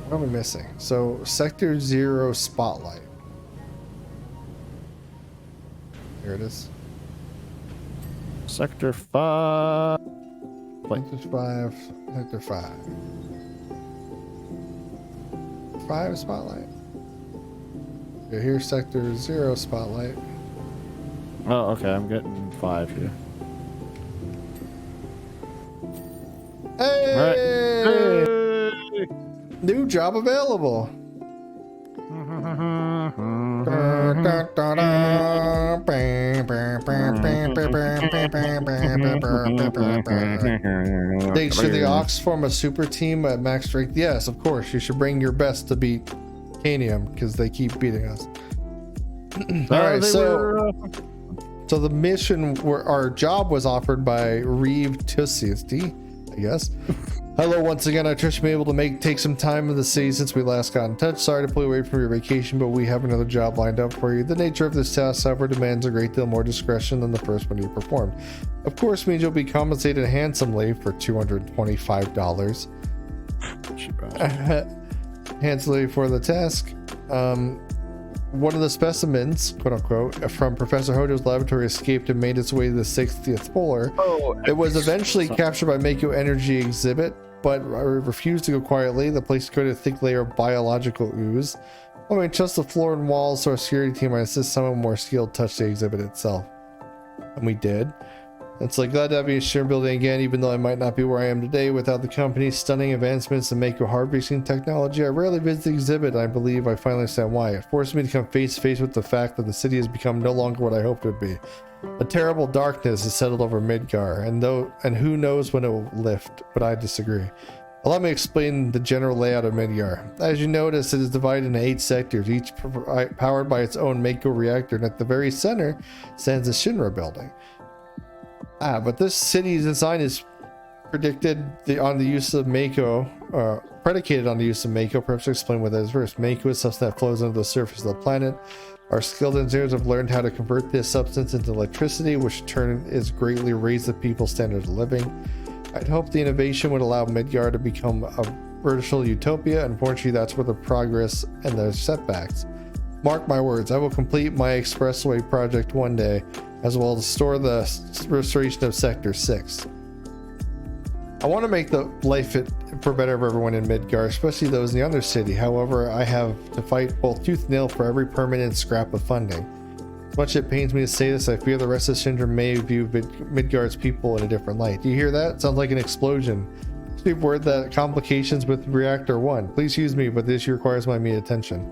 Speaker 1: What am I missing? So Sector 0 Spotlight. Here it is.
Speaker 2: Sector 5.
Speaker 1: Sector 5. Sector 5. 5 Spotlight. Yeah, here's Sector 0 Spotlight.
Speaker 2: Oh, okay. I'm getting 5 here.
Speaker 1: Hey!
Speaker 2: All right. Hey!
Speaker 1: New job available. Should the Ox form a super team at max strength? Yes, of course. You should bring your best to beat Canium because they keep beating us. All right, so the mission our job was offered by Reeve Tussisti, I guess. Hello once again. I trust you'll be able to take some time in the city since we last got in touch. Sorry to pull you away from your vacation, but we have another job lined up for you. The nature of this task, however, demands a great deal more discretion than the first one you performed. Of course, means you'll be compensated handsomely for $225. Handsomely for the task. One of the specimens, quote unquote, from Professor Hojo's laboratory escaped and made its way to the 60th floor. It was eventually captured by Mako Energy Exhibit, but refused to go quietly. The place could a thick layer of biological ooze. I mean, just the floor and walls, so our security team might assist someone more skilled touch the exhibit itself. And we did. It's like glad to have you share building again, even though I might not be where I am today without the company's stunning advancements in Mako harvesting technology. I rarely visit the exhibit, and I believe I finally understand why. It forced me to come face to face with the fact that the city has become no longer what I hoped it would be. A terrible darkness has settled over Midgar, and who knows when it will lift, but I disagree. Allow me to explain the general layout of Midgar. As you notice, it is divided into 8 sectors, each powered by its own Mako reactor, and at the very center stands the Shinra building. But this city's design is predicated on the use of Mako. Perhaps to explain what that is first. Mako is something that flows under the surface of the planet. Our skilled engineers have learned how to convert this substance into electricity, which in turn is greatly raised the people's standard of living. I'd hope the innovation would allow Midgar to become a virtual utopia. Unfortunately, that's where the progress and the setbacks. Mark my words, I will complete my expressway project one day, as well as restore the restoration of Sector 6. I want to make the life for better of everyone in Midgar, especially those in the Undercity. However, I have to fight both tooth and nail for every permanent scrap of funding. As much as it pains me to say this, I fear the rest of Shinra may view Midgar's people in a different light. Do you hear that? It sounds like an explosion. Speak word that complications with Reactor 1. Please use me, but this requires my immediate attention.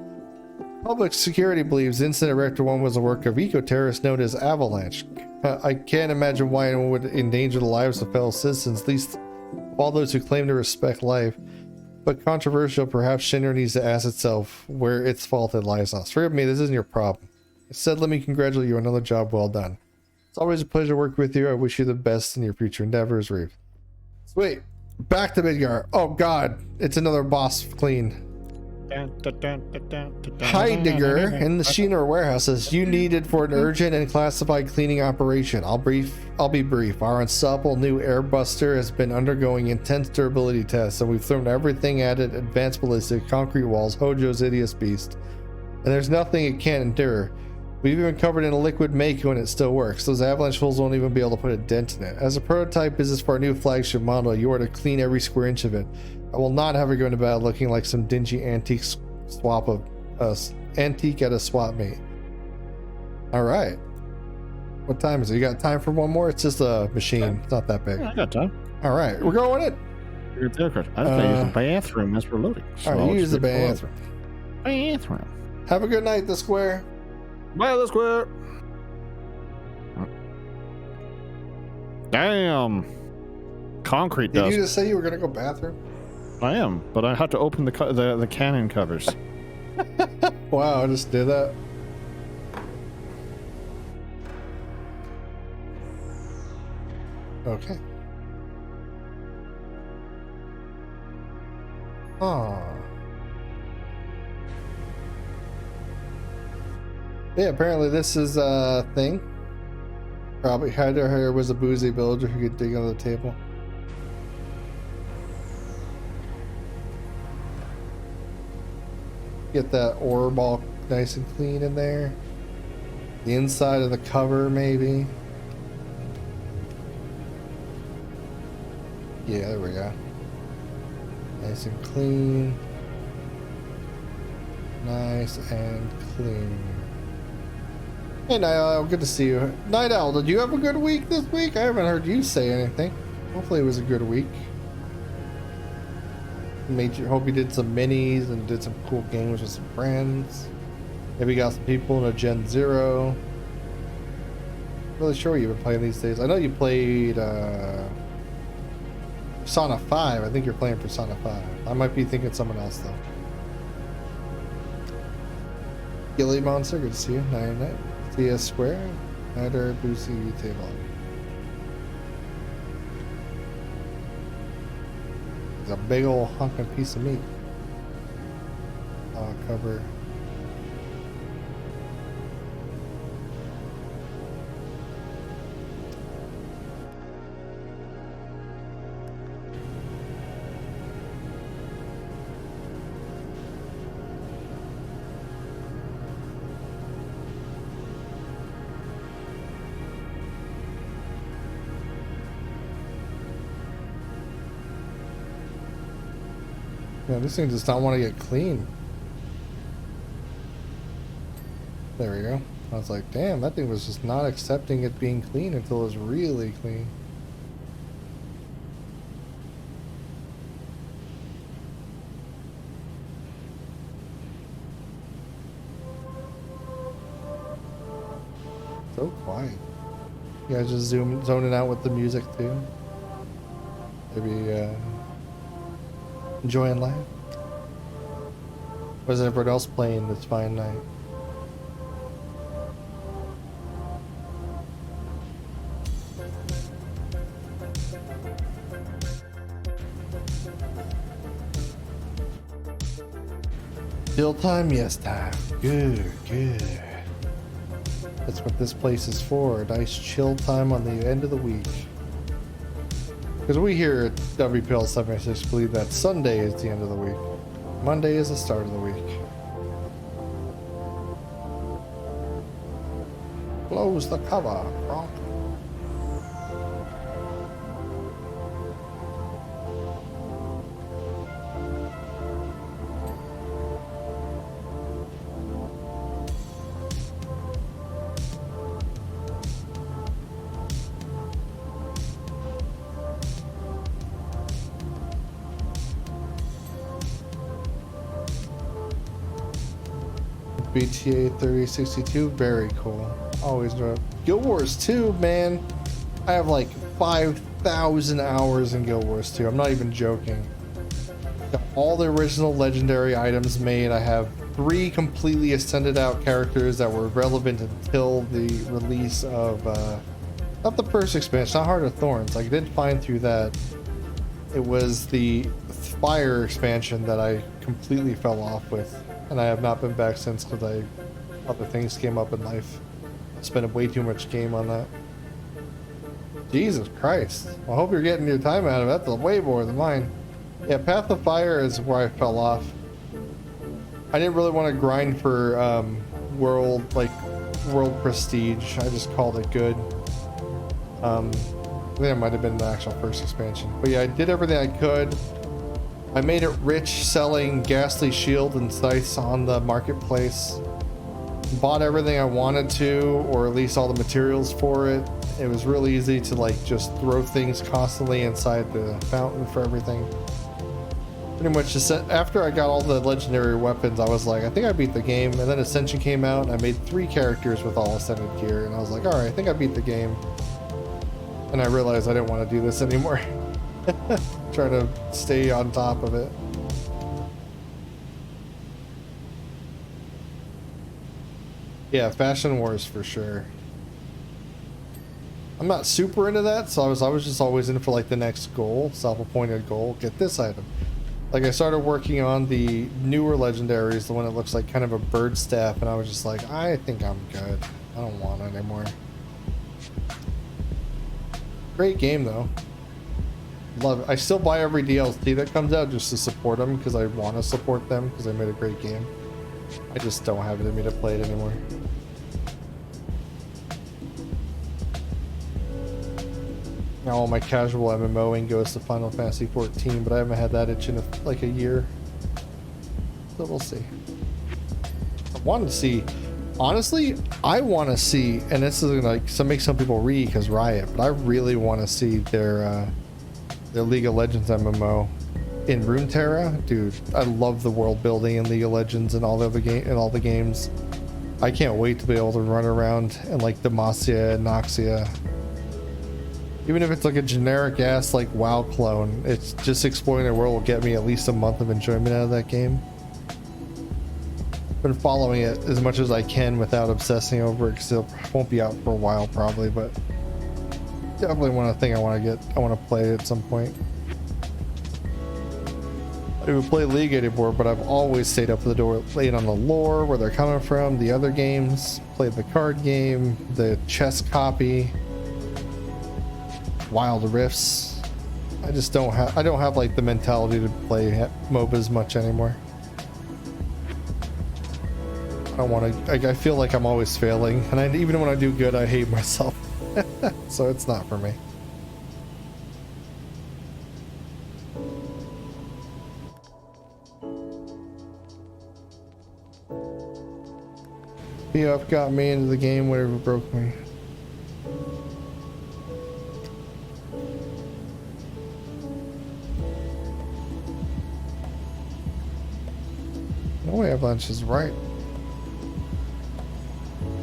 Speaker 1: Public security believes the incident at Reactor 1 was the work of eco-terrorists known as Avalanche. I can't imagine why anyone would endanger the lives of fellow citizens, at least all those who claim to respect life. But controversial, perhaps Shinra needs to ask itself where its fault it lies on. Forgive me, this isn't your problem. Instead, let me congratulate you on another job well done. It's always a pleasure working with you. I wish you the best in your future endeavors, Reeve. Sweet. Back to Midgar. Oh god, it's another boss clean. Heidegger in the Shinra warehouse says you needed for an urgent and classified cleaning operation. I'll be brief. Our unstoppable new airbuster has been undergoing intense durability tests, and we've thrown everything at it: advanced ballistic, concrete walls, Hojo's hideous beast, and there's nothing it can't endure. We've even covered in a liquid Mako and it still works. Those avalanche fools won't even be able to put a dent in it. As a prototype business for our new flagship model, you are to clean every square inch of it. I will not have her go into battle looking like some dingy antique antique at a swap meet. All right. What time is it? You got time for one more? It's just a machine. It's not that big.
Speaker 2: Yeah, I got time.
Speaker 1: All right, we're going in.
Speaker 2: You're there, Chris. I was going to use the bathroom as we're loading.
Speaker 1: All right, use the bathroom.
Speaker 2: Bathroom.
Speaker 1: Have a good night, the square.
Speaker 2: Bye, the square. Damn. Concrete
Speaker 1: Did
Speaker 2: dust.
Speaker 1: you just say you were gonna go bathroom?
Speaker 2: I am, but I have to open the cannon covers.
Speaker 1: Wow, I just did that. Okay. Oh. Yeah, apparently this is a thing. Probably Hyder was a boozy villager who could dig under the table. Get that ore ball nice and clean in there. The inside of the cover, maybe. Yeah, there we go. Nice and clean. Nice and clean. Hey, Night Owl, good to see you. Night Owl, did you have a good week this week? I haven't heard you say anything. Hopefully it was a good week. Hope you did some minis and did some cool games with some friends. Maybe got some people in a Gen 0. Really sure what you've been playing these days. I know you played Persona 5. I think you're playing Persona 5. I might be thinking someone else though. Gilly Monster, good to see you. Night. CS Square. Nighter Boosie table. It's a big old hunking piece of meat. Cover. Yeah, this thing does not want to get clean. There we go. I was like, damn, that thing was just not accepting it being clean until it was really clean. So quiet. You guys just zoning out with the music too? Maybe enjoying life? Or is everyone else playing this fine night? Chill time? Yes, time. Good, good. That's what this place is for. A nice chill time on the end of the week. Because we here at WPL 76 believe that Sunday is the end of the week. Monday is the start of the week. Close the cover, Bronk. BTA 3062, very cool. Always do. Guild Wars 2, man. I have like 5,000 hours in Guild Wars 2. I'm not even joking. Got all the original legendary items made. I have 3 completely ascended out characters that were relevant until the release of not the first expansion, not Heart of Thorns. I did find through that. It was the Fire expansion that I completely fell off with. And I have not been back since because other things came up in life. I spent way too much game on that. Jesus Christ. I hope you're getting your time out of it. That's way more than mine. Yeah, Path of Fire is where I fell off. I didn't really want to grind for world prestige. I just called it good. I think it might have been the actual first expansion. But yeah, I did everything I could. I made it rich selling Ghastly Shield and Scythes on the marketplace. Bought everything I wanted to, or at least all the materials for it. It was really easy to like just throw things constantly inside the fountain for everything. Pretty much just after I got all the legendary weapons, I was like, I think I beat the game. And then Ascension came out and I made 3 characters with all Ascended gear. And I was like, all right, I think I beat the game. And I realized I didn't want to do this anymore. Trying to stay on top of it. Yeah, Fashion Wars for sure. I'm not super into that, so I was just always in for like the next goal, self-appointed goal, get this item. Like I started working on the newer legendaries, the one that looks like kind of a bird staff, and I was just like, I think I'm good. I don't want it anymore. Great game though. Love it. I still buy every DLC that comes out just to support them because I want to support them because they made a great game. I just don't have it in me to play it anymore. Now all my casual MMOing goes to Final Fantasy 14, but I haven't had that itch in like a year. So we'll see. I want to see, honestly, I want to see, and this is like make some people read because Riot, but I really want to see their League of Legends MMO in Runeterra. Dude, I love the world building in League of Legends and all the other all the games. I can't wait to be able to run around in like Demacia and Noxia. Even if it's like a generic ass like WoW clone, it's just exploring the world will get me at least a month of enjoyment out of that game. Been following it as much as I can without obsessing over it because it won't be out for a while probably, but definitely one thing I want to play at some point. I don't play League anymore, but I've always stayed up at the door, played on the lore, where they're coming from, the other games, played the card game, the chess copy, Wild Rifts. I don't have like the mentality to play MOBAs much anymore. I don't want to, I feel like I'm always failing, and even when I do good, I hate myself. So it's not for me. PF got me into the game, whatever broke me. No way Avalanche is right.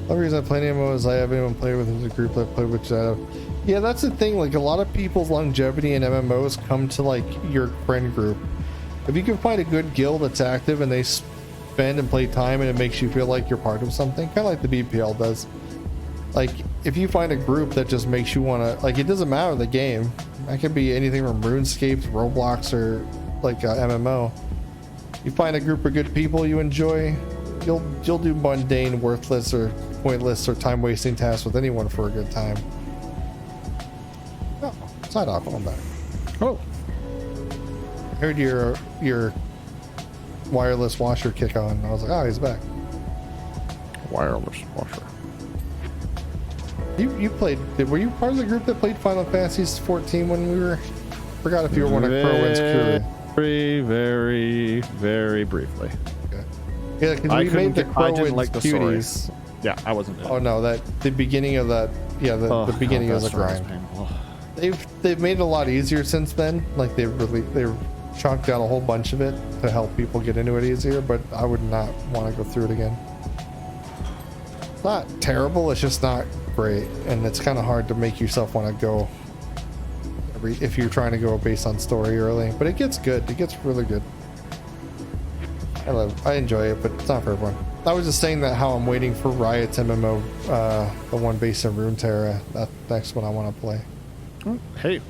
Speaker 1: The reason I play MMO is I haven't even played with the group that played with Shadow. Yeah, that's the thing. Like, a lot of people's longevity in MMOs come to like your friend group. If you can find a good guild that's active and they spend and play time and it makes you feel like you're part of something, kind of like the BPL does. Like, if you find a group that just makes you want to, like, it doesn't matter the game. That could be anything from RuneScape, Roblox, or like a MMO. You find a group of good people you enjoy, you'll do mundane, worthless, or pointless, or time-wasting tasks with anyone for a good time. Oh, side off, I'm back.
Speaker 2: Oh,
Speaker 1: I heard your wireless washer kick on. I was like, oh, he's back.
Speaker 2: wireless washer.
Speaker 1: You played, were you part of the group that played Final Fantasy 14 when we were, forgot if you were one of Crowin's crew.
Speaker 2: Very, very briefly.
Speaker 1: Okay. Yeah, because we made the Crowin's cuties.
Speaker 2: Yeah, I wasn't in it.
Speaker 1: Oh no, the beginning of that, yeah, the beginning of the grind. They've made it a lot easier since then. Like they've chunked out a whole bunch of it to help people get into it easier, but I would not want to go through it again. It's not terrible, it's just not great, and it's kind of hard to make yourself want to go if you're trying to go based on story early, but it gets good. It gets really good. I enjoy it, but it's not for everyone. I was just saying that how I'm waiting for Riot's MMO, the one based in Runeterra. That's the next one I want to play.
Speaker 2: Hey,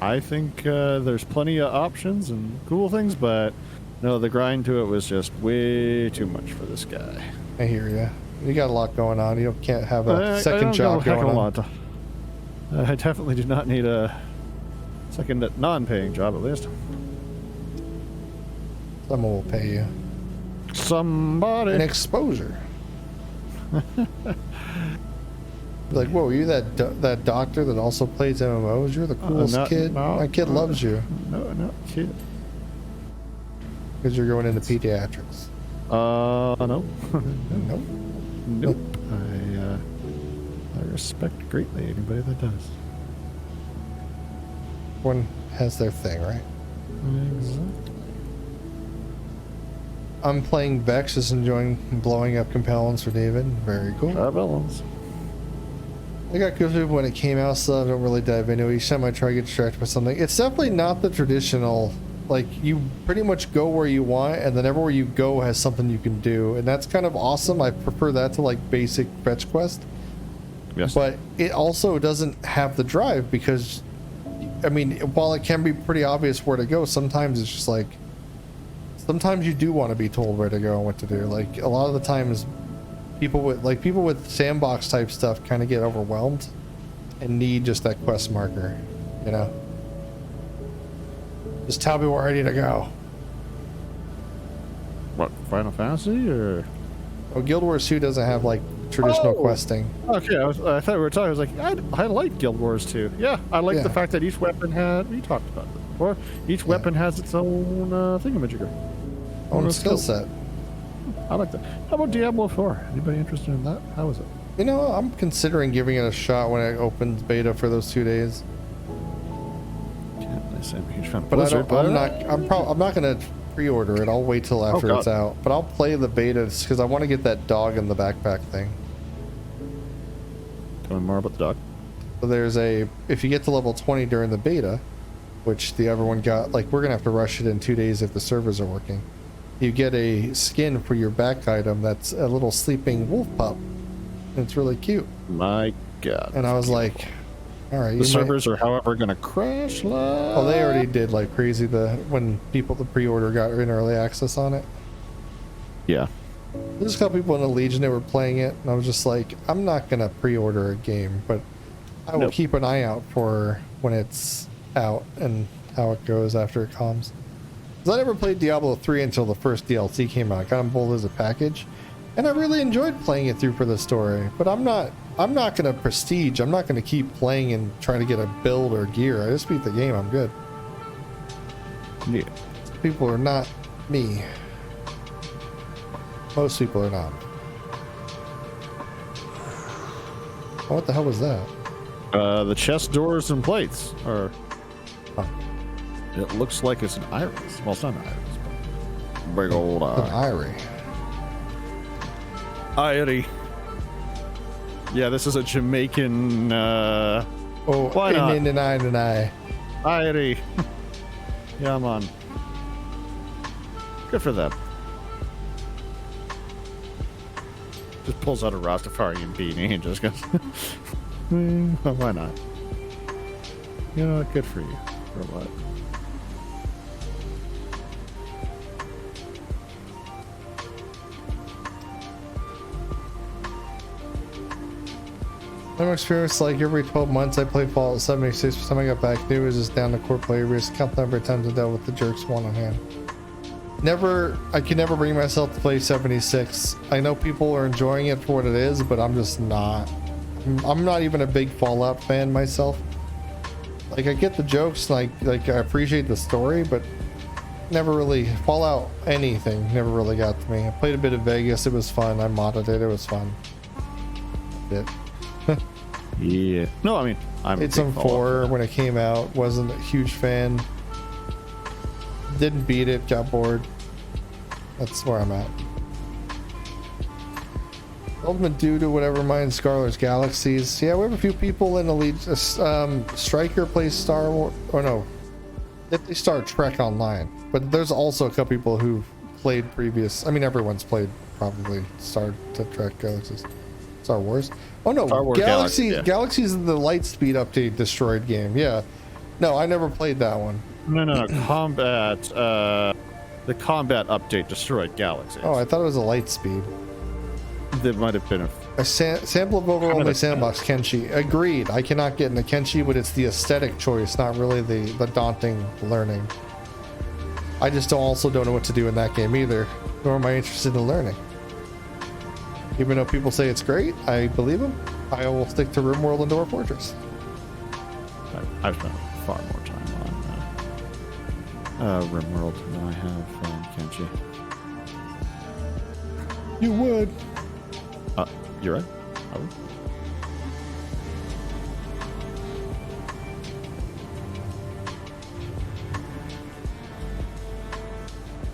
Speaker 2: I think there's plenty of options and cool things, but no, the grind to it was just way too much for this guy.
Speaker 1: I hear you. You got a lot going on. You can't have a second job going on.
Speaker 2: I definitely do not need a second non-paying job, at least.
Speaker 1: Someone will pay you.
Speaker 2: Somebody.
Speaker 1: An exposure. Like, whoa, you that doctor that also plays MMOs? You're the coolest kid. My kid loves you.
Speaker 2: No, kid.
Speaker 1: Because you're going into pediatrics.
Speaker 2: No.
Speaker 1: Nope.
Speaker 2: Nope. I respect greatly anybody that does.
Speaker 1: One has their thing, right?
Speaker 2: Exactly.
Speaker 1: I'm playing Vex, just enjoying blowing up compellents for David. Very cool.
Speaker 2: Villains.
Speaker 1: I got good when it came out, so I don't really dive into it. Each time I try to get distracted by something, it's definitely not the traditional. Like, you pretty much go where you want, and then everywhere you go has something you can do, and that's kind of awesome. I prefer that to like basic fetch quest.
Speaker 2: Yes.
Speaker 1: But it also doesn't have the drive because, I mean, while it can be pretty obvious where to go, sometimes it's just like, sometimes you do want to be told where to go and what to do. Like, a lot of the times, people with sandbox type stuff kind of get overwhelmed and need just that quest marker, you know? Just tell me where I need to go.
Speaker 2: What, Final Fantasy or?
Speaker 1: Oh, Guild Wars 2 doesn't have like traditional questing.
Speaker 2: Okay, I thought we were talking. I was like, I like Guild Wars 2. Yeah, I like the fact that each weapon had. We talked about it before. Each weapon has its own thingamajigger.
Speaker 1: Own skill set.
Speaker 2: I like that. How about Diablo 4? Anybody interested in that? How is it?
Speaker 1: You know, I'm considering giving it a shot when it opens beta for those 2 days.
Speaker 2: Can't really say I'm a huge fan of
Speaker 1: But
Speaker 2: Blizzard,
Speaker 1: I'm not gonna pre-order it. I'll wait till after it's out. But I'll play the beta because I want to get that dog in the backpack thing.
Speaker 2: Tell me more about the dog.
Speaker 1: So there's if you get to level 20 during the beta, which the other one got, like, we're gonna have to rush it in 2 days if the servers are working. You get a skin for your back item that's a little sleeping wolf pup. And it's really cute.
Speaker 2: My God.
Speaker 1: And I was like, all right.
Speaker 2: The servers are, however, going to crash.
Speaker 1: Oh, they already did like crazy when the pre-order got in early access on it.
Speaker 2: Yeah.
Speaker 1: There's a couple people in the Legion that were playing it, and I was just like, I'm not going to pre-order a game, but I will keep an eye out for when it's out and how it goes after it comes. Because I never played Diablo 3 until the first DLC came out. I got them both as a package, and I really enjoyed playing it through for the story. But I'm not going to prestige. I'm not going to keep playing and trying to get a build or gear. I just beat the game. I'm good.
Speaker 2: Yeah.
Speaker 1: People are not me. Most people are not. Oh, what the hell was that?
Speaker 2: The chest doors and plates are.
Speaker 1: Huh.
Speaker 2: It looks like it's an iris. Well, it's not an iris, but big old
Speaker 1: An irie.
Speaker 2: Irie. Yeah, this is a Jamaican.
Speaker 1: Oh,
Speaker 2: why not?
Speaker 1: Irie.
Speaker 2: Yeah, I'm on. Good for them. Just pulls out a Rastafarian beanie and just goes, why not? You know, good for you. For what?
Speaker 1: I'm experienced like every 12 months I play Fallout 76. By the time I got back new, it was just down to core player base. Count the number of times I dealt with the jerks one on hand. I can never bring myself to play 76. I know people are enjoying it for what it is, but I'm just not. I'm not even a big Fallout fan myself. Like I get the jokes, like I appreciate the story, but never really Fallout anything never really got to me. I played a bit of Vegas. It was fun. I modded it. It was fun.
Speaker 2: Yeah. No, I mean, I'm
Speaker 1: played some 4 when it came out. Wasn't a huge fan. Didn't beat it. Got bored. That's where I'm at. Ultimate due to whatever mine Scarlet's Galaxies. Yeah, we have a few people in Elite. Striker plays Star Wars. Oh no, they start Trek Online. But there's also a couple people who played previous. I mean, everyone's played probably Star Trek Galaxies. Star Wars. Oh no,
Speaker 2: Star Wars
Speaker 1: Galaxies is the Lightspeed update destroyed game. Yeah. No, I never played that one.
Speaker 2: No. Combat. The combat update destroyed Galaxies.
Speaker 1: Oh, I thought it was a Lightspeed.
Speaker 2: There might have been
Speaker 1: a sample of overall my sandbox Kenshi. Agreed. I cannot get into Kenshi, but it's the aesthetic choice, not really the daunting learning. I just also don't know what to do in that game either, nor am I interested in learning. Even though people say it's great, I believe them. I will stick to RimWorld and Dwarf Fortress.
Speaker 2: I've spent far more time on RimWorld than I have on Kenshi.
Speaker 1: You would.
Speaker 2: You're right. I would.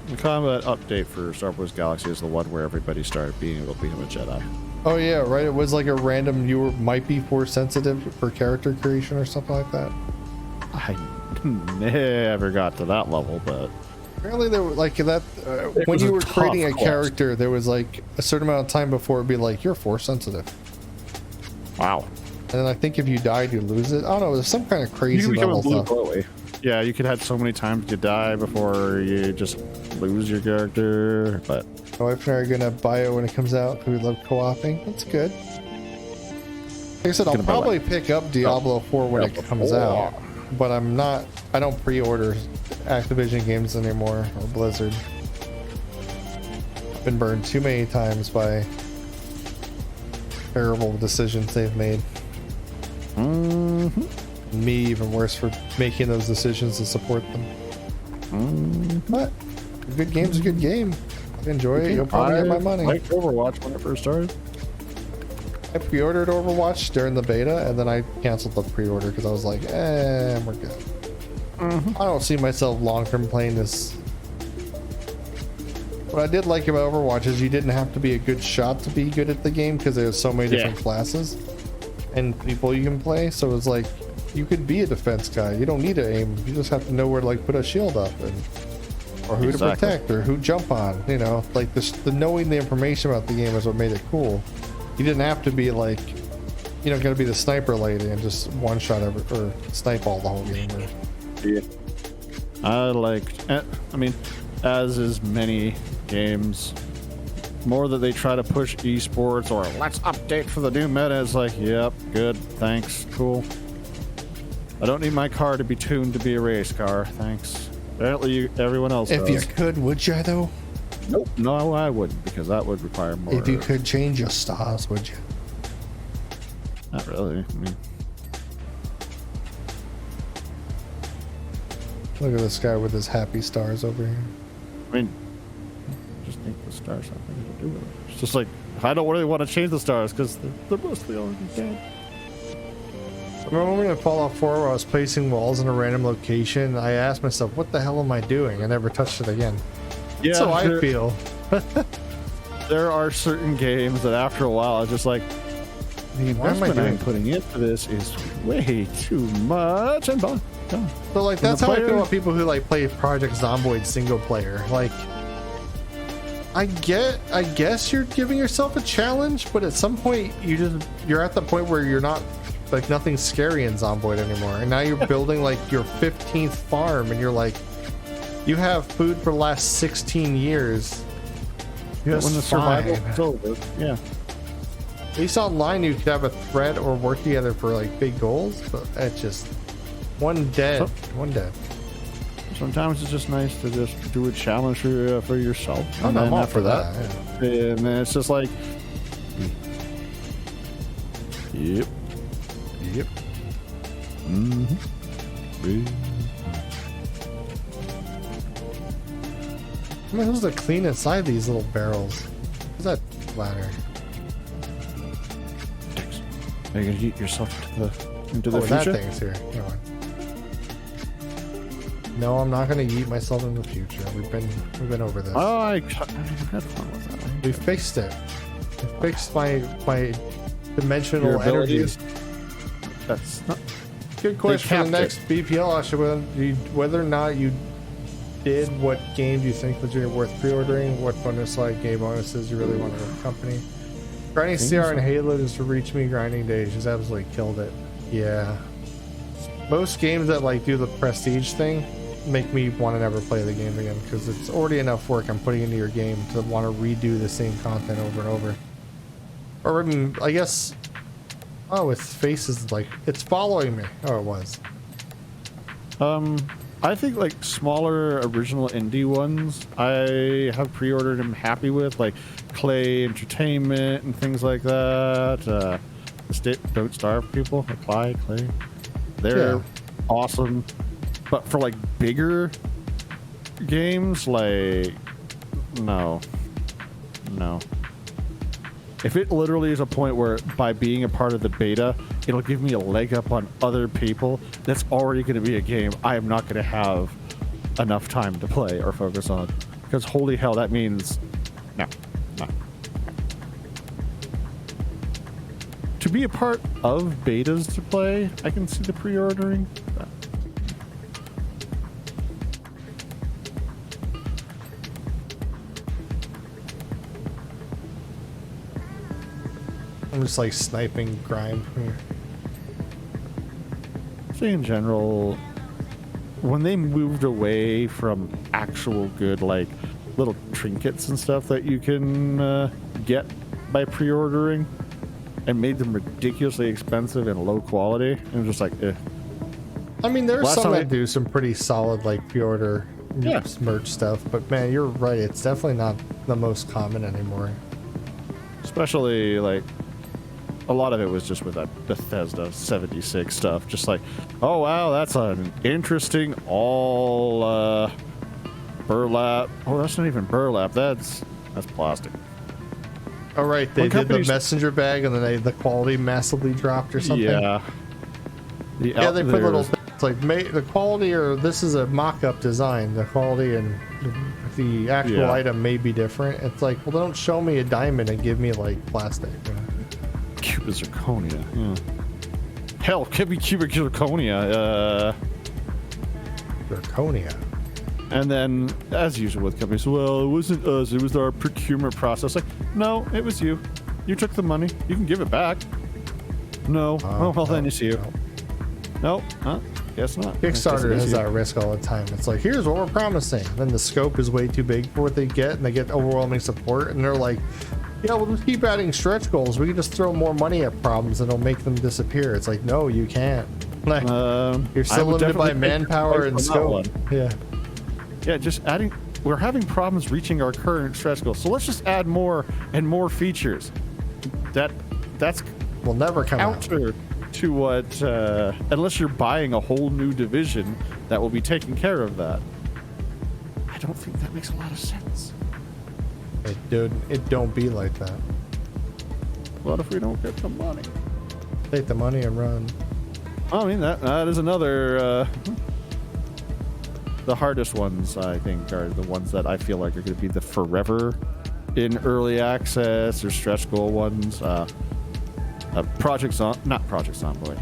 Speaker 2: The combat update for Star Wars Galaxy is the one where everybody started being able to become a Jedi.
Speaker 1: Oh yeah, right. It was like a random. You might be force sensitive for character creation or something like that.
Speaker 2: I never got to that level, but
Speaker 1: apparently there was like that when you were creating a character, there was like a certain amount of time before it'd be like you're force sensitive.
Speaker 2: Wow.
Speaker 1: And then I think if you died, you lose it. I don't know. There's some kind of crazy level stuff.
Speaker 2: Yeah, you could have so many times you die before you just lose your character, but
Speaker 1: my wife and I are gonna buy it when it comes out. We love co-oping. That's good. Like I said, I'll probably pick up Diablo 4 when it comes out, but I don't pre-order Activision games anymore or Blizzard. I've been burned too many times by terrible decisions they've made. Me even worse for making those decisions to support them. But a good game's a good game. I enjoy it. You'll probably get my money.
Speaker 2: I liked Overwatch when it first started.
Speaker 1: I pre-ordered Overwatch during the beta, and then I canceled the pre-order because I was like, we're good. I don't see myself long-term playing this. What I did like about Overwatch is you didn't have to be a good shot to be good at the game because there's so many different classes and people you can play. So it was like you could be a defense guy. You don't need to aim. You just have to know where to like put a shield up or who to protect or who jump on. You know, like the knowing the information about the game is what made it cool. You didn't have to be like, you know, gonna be the sniper lady and just one shot or snipe all the whole game.
Speaker 2: Yeah. I mean, as is many games, more that they try to push esports or let's update for the new meta is like, yep, good, thanks, cool. I don't need my car to be tuned to be a race car, thanks. Apparently everyone else does.
Speaker 1: If you could, would you though?
Speaker 2: Nope. No, I wouldn't, because that would require more.
Speaker 1: If you could change your stars, would you?
Speaker 2: Not really. I mean,
Speaker 1: look at this guy with his happy stars over here.
Speaker 2: I mean, I just think the stars have nothing to do with it. It's just like, I don't really want to change the stars because they're mostly already dead.
Speaker 1: Remember when Fallout 4 where I was placing walls in a random location? I asked myself, what the hell am I doing? I never touched it again.
Speaker 2: Yeah,
Speaker 1: so I feel.
Speaker 2: There are certain games that after a while, it's just like, the investment I'm putting into this is way too much. I'm done.
Speaker 1: So like that's how I feel about people who like play Project Zomboid single player. Like, I guess you're giving yourself a challenge, but at some point you're at the point where you're not like nothing's scary in Zomboid anymore, and now you're building like your 15th farm, and you're like, you have food for the last 16 years.
Speaker 2: When the survival is over, yeah.
Speaker 1: At least online you could have a thread or work together for like big goals, but it's just one dead.
Speaker 2: Sometimes it's just nice to just do a challenge for yourself.
Speaker 1: I'm all for that.
Speaker 2: Yeah. And then it's just like, yep.
Speaker 1: I mean, who's to clean inside these little barrels? What's that ladder?
Speaker 2: Are you gonna eat yourself into the future?
Speaker 1: That thing's here. Come on. No, I'm not gonna eat myself in the future. We've been over this.
Speaker 2: Oh, I had fun with that.
Speaker 1: We fixed it. We fixed my dimensional energies.
Speaker 2: That's not
Speaker 1: good question for the next BPL. Actually, whether or not you did, what game do you think was worth pre-ordering? What bonus like game bonuses you really want to accompany? Grinding CR and Halo just to reach me grinding days just absolutely killed it. Yeah. Most games that like do the prestige thing make me want to never play the game again because it's already enough work I'm putting into your game to want to redo the same content over and over. Or I mean, I guess. Oh, its face is like it's following me. Oh, it was.
Speaker 2: I think like smaller original indie ones I have pre-ordered and I'm happy with, like Clay Entertainment and things like that. Don't Starve people, Clay. They're awesome. But for like bigger games, like no. If it literally is a point where by being a part of the beta, it'll give me a leg up on other people, that's already going to be a game I am not going to have enough time to play or focus on. Because holy hell, that means no. To be a part of betas to play, I can see the pre-ordering.
Speaker 1: I'm just like sniping grime here.
Speaker 2: See, in general, when they moved away from actual good, like, little trinkets and stuff that you can get by pre-ordering and made them ridiculously expensive and low quality, and just like,
Speaker 1: I mean, there's some that do some pretty solid, like, pre-order merch stuff, but man, you're right, it's definitely not the most common anymore.
Speaker 2: Especially, like, a lot of it was just with that Bethesda 76 stuff. Just like, oh wow, that's an interesting all burlap. Oh, that's not even burlap. That's plastic.
Speaker 1: Oh right, they did the messenger bag and then the quality massively dropped or something.
Speaker 2: Yeah.
Speaker 1: They put little things like the quality, or this is a mock-up design. The quality and the actual item may be different. It's like, well, don't show me a diamond and give me like plastic.
Speaker 2: Cubic zirconia. Yeah. Hell, give me cubic zirconia.
Speaker 1: Zirconia.
Speaker 2: And then, as usual with companies, well, it wasn't us. It was our procurement process. Like, no, it was you. You took the money. You can give it back. No. Then it's you. No. Guess not.
Speaker 1: Kickstarter has that risk all the time. It's like, here's what we're promising. Then the scope is way too big for what they get, and they get overwhelming support, and they're like, yeah, we'll just keep adding stretch goals. We can just throw more money at problems and it'll make them disappear. It's like, no, you can't. Like, you're still limited by manpower and scope.
Speaker 2: Yeah, just adding. We're having problems reaching our current stretch goals, so let's just add more and more features. That's
Speaker 1: will never come
Speaker 2: counter to what, unless you're buying a whole new division that will be taking care of that. I don't think that makes a lot of sense.
Speaker 1: It don't be like that.
Speaker 2: What if we don't get the money?
Speaker 1: Take the money and run.
Speaker 2: I mean, that is another. The hardest ones, I think, are the ones that I feel like are going to be the forever in early access or stretch goal ones. Not Project Zomboid,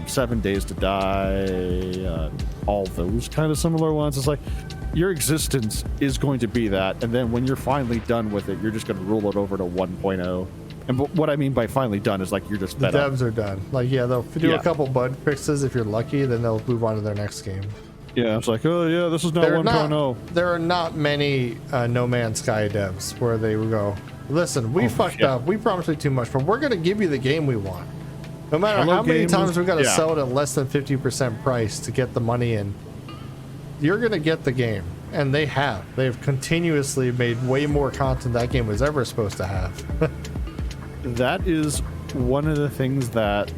Speaker 2: 7 Days to Die, all those kind of similar ones. It's like your existence is going to be that, and then when you're finally done with it, you're just going to rule it over to 1.0. And what I mean by finally done is like you're just
Speaker 1: the
Speaker 2: fed up.
Speaker 1: devs are done. Like, yeah, they'll do a couple bug fixes if you're lucky, then they'll move on to their next game.
Speaker 2: Yeah, it's like, oh yeah, this is not 1.0.
Speaker 1: There are not many No Man's Sky devs where they would go, listen, we fucked up, we promised you too much, but we're going to give you the game we want. No matter how many times we've got to sell it at less than 50% price to get the money in, you're going to get the game. And they have. They've continuously made way more content that game was ever supposed to have.
Speaker 2: That is one of the things that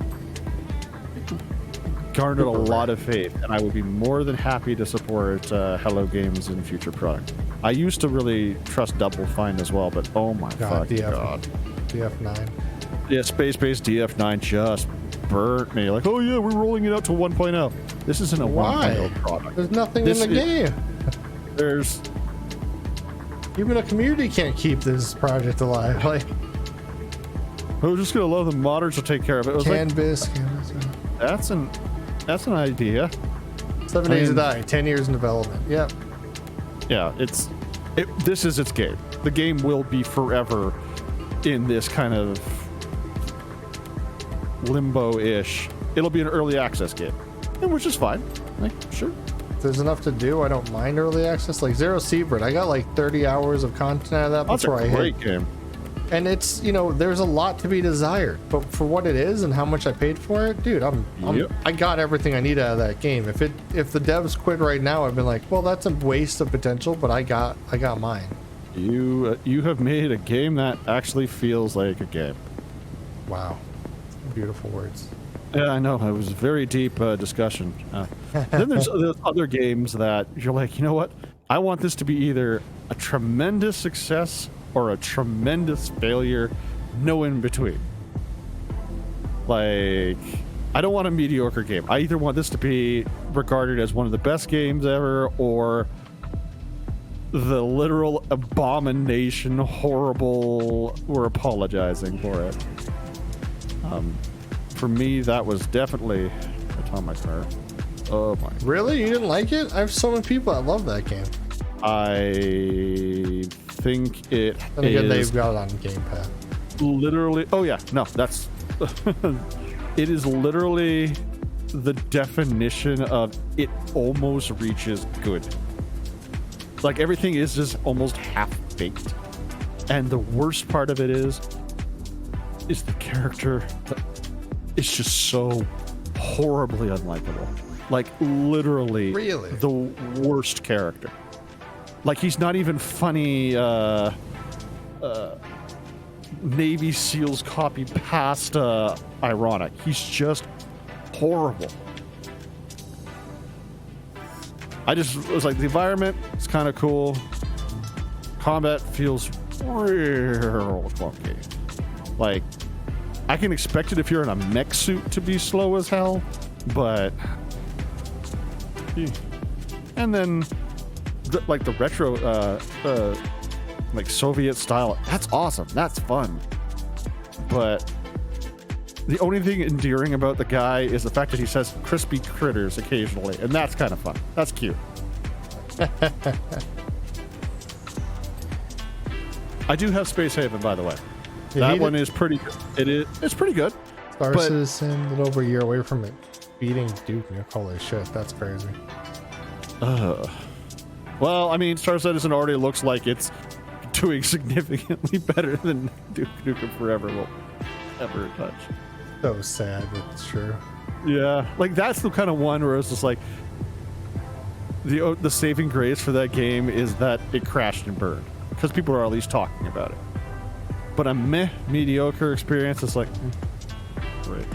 Speaker 2: garnered a lot of faith, and I would be more than happy to support Hello Games in future product. I used to really trust Double Fine as well, but oh my fucking god.
Speaker 1: DF9.
Speaker 2: Yeah, space-based DF9 just burnt me. Like, oh yeah, we're rolling it out to 1.0. This isn't a 1.0 product.
Speaker 1: There's nothing in the game.
Speaker 2: There's...
Speaker 1: Even a community can't keep this project alive. Like,
Speaker 2: we're just gonna allow the modders to take care of it. It was
Speaker 1: Canvas.
Speaker 2: That's an idea.
Speaker 1: 7 Days to Die, 10 years in development. Yep.
Speaker 2: Yeah, this is its game. The game will be forever in this kind of limbo-ish. It'll be an early access game, and which is fine. Like, sure.
Speaker 1: If there's enough to do, I don't mind early access. Like Zero Seabird, I got like 30 hours of content out of that before I hit.
Speaker 2: That's a great game.
Speaker 1: And it's, you know, there's a lot to be desired, but for what it is and how much I paid for it, dude, I got everything I need out of that game. If the devs quit right now, I've been like, well, that's a waste of potential, but I got mine.
Speaker 2: You have made a game that actually feels like a game.
Speaker 1: Wow, beautiful words.
Speaker 2: Yeah, I know. It was a very deep discussion. Then there's other games that you're like, you know what? I want this to be either a tremendous success or a tremendous failure, no in between. Like, I don't want a mediocre game. I either want this to be regarded as one of the best games ever, or the literal abomination, horrible, we're apologizing for it. For me, that was definitely Atomic Heart. Oh my.
Speaker 1: Really? You didn't like it? I have so many people that love that game.
Speaker 2: I think it
Speaker 1: and again, they've got it on Game Pass.
Speaker 2: Literally, oh yeah, no, that's it is literally the definition of it almost reaches good. Like everything is just almost half-baked. And the worst part of it is the character. It's just so horribly unlikable. Like literally the worst character. Like he's not even funny Navy SEALs copy pasta ironic. He's just horrible. I just was like, the environment is kind of cool. Combat feels real clunky. Like, I can expect it if you're in a mech suit to be slow as hell, but... And then, like the retro, like Soviet style, that's awesome. That's fun. But the only thing endearing about the guy is the fact that he says crispy critters occasionally, and that's kind of fun. That's cute. I do have Space Haven, by the way. That one is pretty good. It's pretty good.
Speaker 1: Star Citizen, a little over a year away from it beating Duke Nukem. Holy shit, that's crazy.
Speaker 2: Well, I mean, Star Citizen already looks like it's doing significantly better than Duke Nukem Forever will ever touch.
Speaker 1: So sad, but it's true.
Speaker 2: Yeah, like that's the kind of one where it's just like the saving grace for that game is that it crashed and burned because people are at least talking about it. But a mediocre experience is like, great.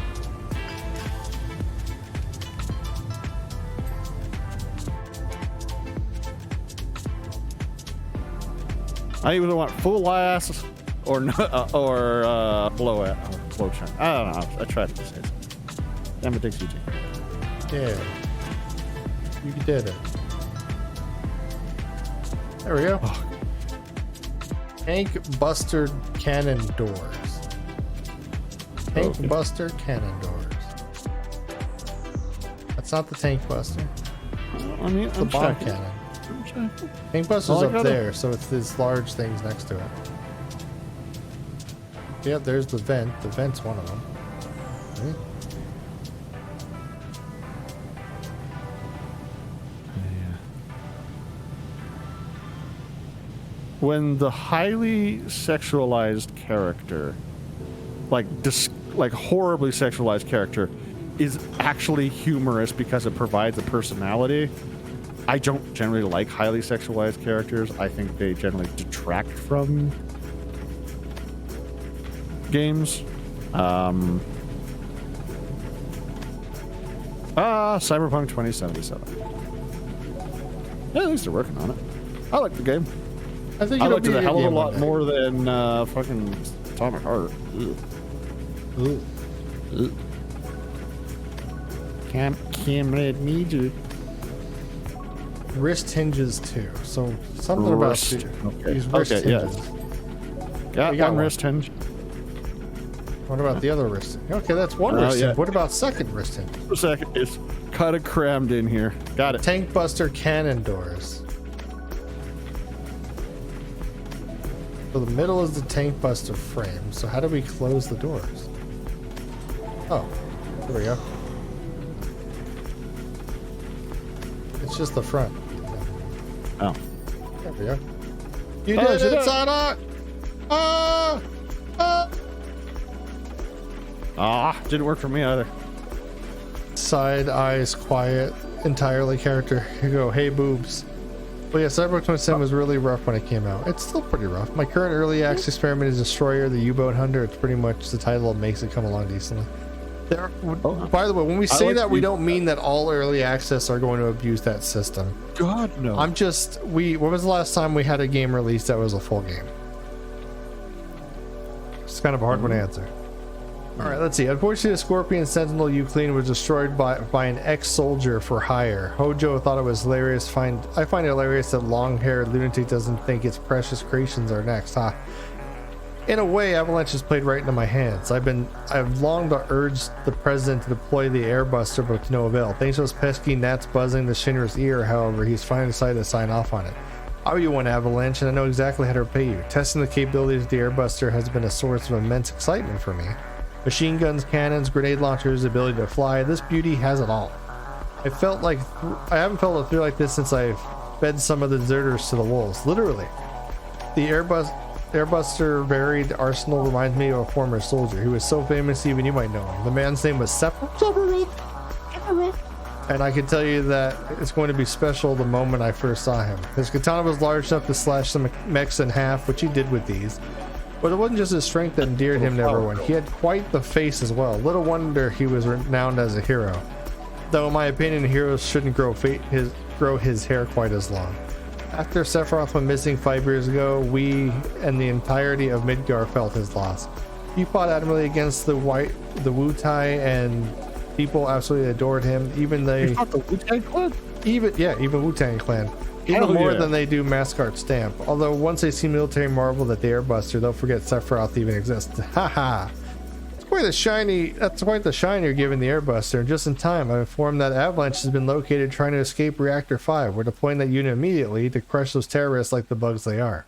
Speaker 2: I either want full ass or blow chunk. I don't know. I tried to say something. Damn it, Dixie.
Speaker 1: Yeah. You did it. There we go.
Speaker 2: Oh.
Speaker 1: Tank Buster Cannon Doors. Tank
Speaker 2: Okay.
Speaker 1: Buster Cannon Doors. That's not the Tank Buster.
Speaker 2: I mean,
Speaker 1: It's the
Speaker 2: I'm
Speaker 1: bomb
Speaker 2: checking.
Speaker 1: cannon.
Speaker 2: I'm checking.
Speaker 1: Tank Buster's
Speaker 2: Well, I
Speaker 1: up
Speaker 2: gotta-
Speaker 1: there, so it's these large things next to it. Yep, there's the vent. The vent's one of them. Right?
Speaker 2: When the highly sexualized character, like horribly sexualized character, is actually humorous because it provides a personality, I don't generally like highly sexualized characters. I think they generally detract from games. Cyberpunk 2077. Yeah, at least they're working on it. I like the game.
Speaker 1: I think
Speaker 2: I
Speaker 1: it'll
Speaker 2: liked
Speaker 1: be
Speaker 2: it a
Speaker 1: good
Speaker 2: hell of a
Speaker 1: game one
Speaker 2: lot
Speaker 1: day.
Speaker 2: more than fucking Atomic Heart. Ugh.
Speaker 1: Ooh.
Speaker 2: Cameron need you.
Speaker 1: Wrist hinges too. So something about
Speaker 2: Wrist. Okay.
Speaker 1: these wrist
Speaker 2: Okay, yeah.
Speaker 1: hinges.
Speaker 2: Yeah,
Speaker 1: We got
Speaker 2: one
Speaker 1: one.
Speaker 2: wrist hinge.
Speaker 1: What about the other wrist? Okay, that's one
Speaker 2: Oh,
Speaker 1: wrist
Speaker 2: yeah.
Speaker 1: hinge. What about second wrist hinge?
Speaker 2: For a second, it's kind of crammed in here. Got it.
Speaker 1: Tank Buster Cannon Doors. So the middle is the Tank Buster frame. So how do we close the doors? Oh, there we go. It's just the front.
Speaker 2: Oh.
Speaker 1: There we go. You
Speaker 2: Oh,
Speaker 1: did
Speaker 2: you
Speaker 1: it,
Speaker 2: did it.
Speaker 1: Sana! Ah! Ah!
Speaker 2: Didn't work for me either.
Speaker 1: Side eyes quiet entirely character. You go, hey boobs. Well, yeah, Cyberpunk 27 was really rough when it came out. It's still pretty rough. My current early access experiment is Destroyer, the U-boat hunter. It's pretty much the title that makes it come along decently. There, by the way, when we say
Speaker 2: like
Speaker 1: that, we
Speaker 2: the-
Speaker 1: don't mean that all early access are going to abuse that system.
Speaker 2: God no.
Speaker 1: I'm just, when was the last time we had a game released that was a full game? It's kind of a hard one to answer. All right, let's see. Unfortunately, the Scorpion Sentinel Euclid was destroyed by an ex-soldier for hire. Hojo thought it was hilarious. I find it hilarious that long-haired lunatic doesn't think its precious creations are next. Ha. In a way, Avalanche has played right into my hands. I've long to urge the president to deploy the airbuster, but to no avail. Thanks to those pesky gnats buzzing the Shinra's ear, however, he's finally decided to sign off on it. I owe you one, Avalanche, and I know exactly how to repay you. Testing the capabilities of the airbuster has been a source of immense excitement for me. Machine guns, cannons, grenade launchers, ability to fly. This beauty has it all. I haven't felt a thrill like this since I fed some of the deserters to the wolves. Literally. The airbuster varied arsenal reminds me of a former soldier. He was so famous even you might know him. The man's name was Sephiroth. And I can tell you that it's going to be special the moment I first saw him. His katana was large enough to slash some mechs in half, which he did with these. But it wasn't just his strength that endeared him to everyone. He had quite the face as well. Little wonder he was renowned as a hero. Though in my opinion, heroes shouldn't grow his hair quite as long. After Sephiroth went missing 5 years ago, we and the entirety of Midgar felt his loss. He fought admirably against the Wu-Tai, and people absolutely adored him. Even
Speaker 2: You fought the Wu-Tang Clan?
Speaker 1: even Wu-Tang Clan. Even
Speaker 2: Hell
Speaker 1: more
Speaker 2: yeah.
Speaker 1: than they do Mascot Stamp. Although once they see military marvel that the airbuster, they'll forget Sephiroth even exists. Haha. That's quite the shine you're giving the airbuster. And just in time, I'm informed that Avalanche has been located trying to escape Reactor 5. We're deploying that unit immediately to crush those terrorists like the bugs they are.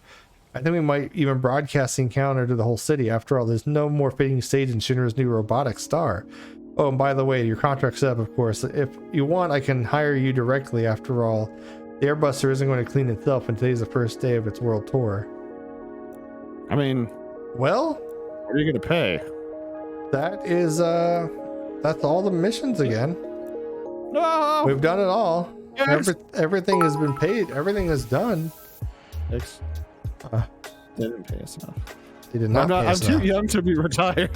Speaker 1: I think we might even broadcast the encounter to the whole city. After all, there's no more fitting stage in Shinra's new robotic star. Oh, and by the way, your contract's up, of course. If you want, I can hire you directly. After all, the airbuster isn't going to clean itself, and today's the first day of its world tour.
Speaker 2: I mean,
Speaker 1: Well,
Speaker 2: what are you gonna pay?
Speaker 1: that's all the missions again.
Speaker 2: No.
Speaker 1: We've done it all.
Speaker 2: Yes.
Speaker 1: Everything has been paid. Everything is done.
Speaker 2: Thanks.
Speaker 1: Uh,
Speaker 2: They didn't pay us enough.
Speaker 1: They did not pay
Speaker 2: I'm
Speaker 1: us
Speaker 2: too
Speaker 1: enough.
Speaker 2: young to be retired.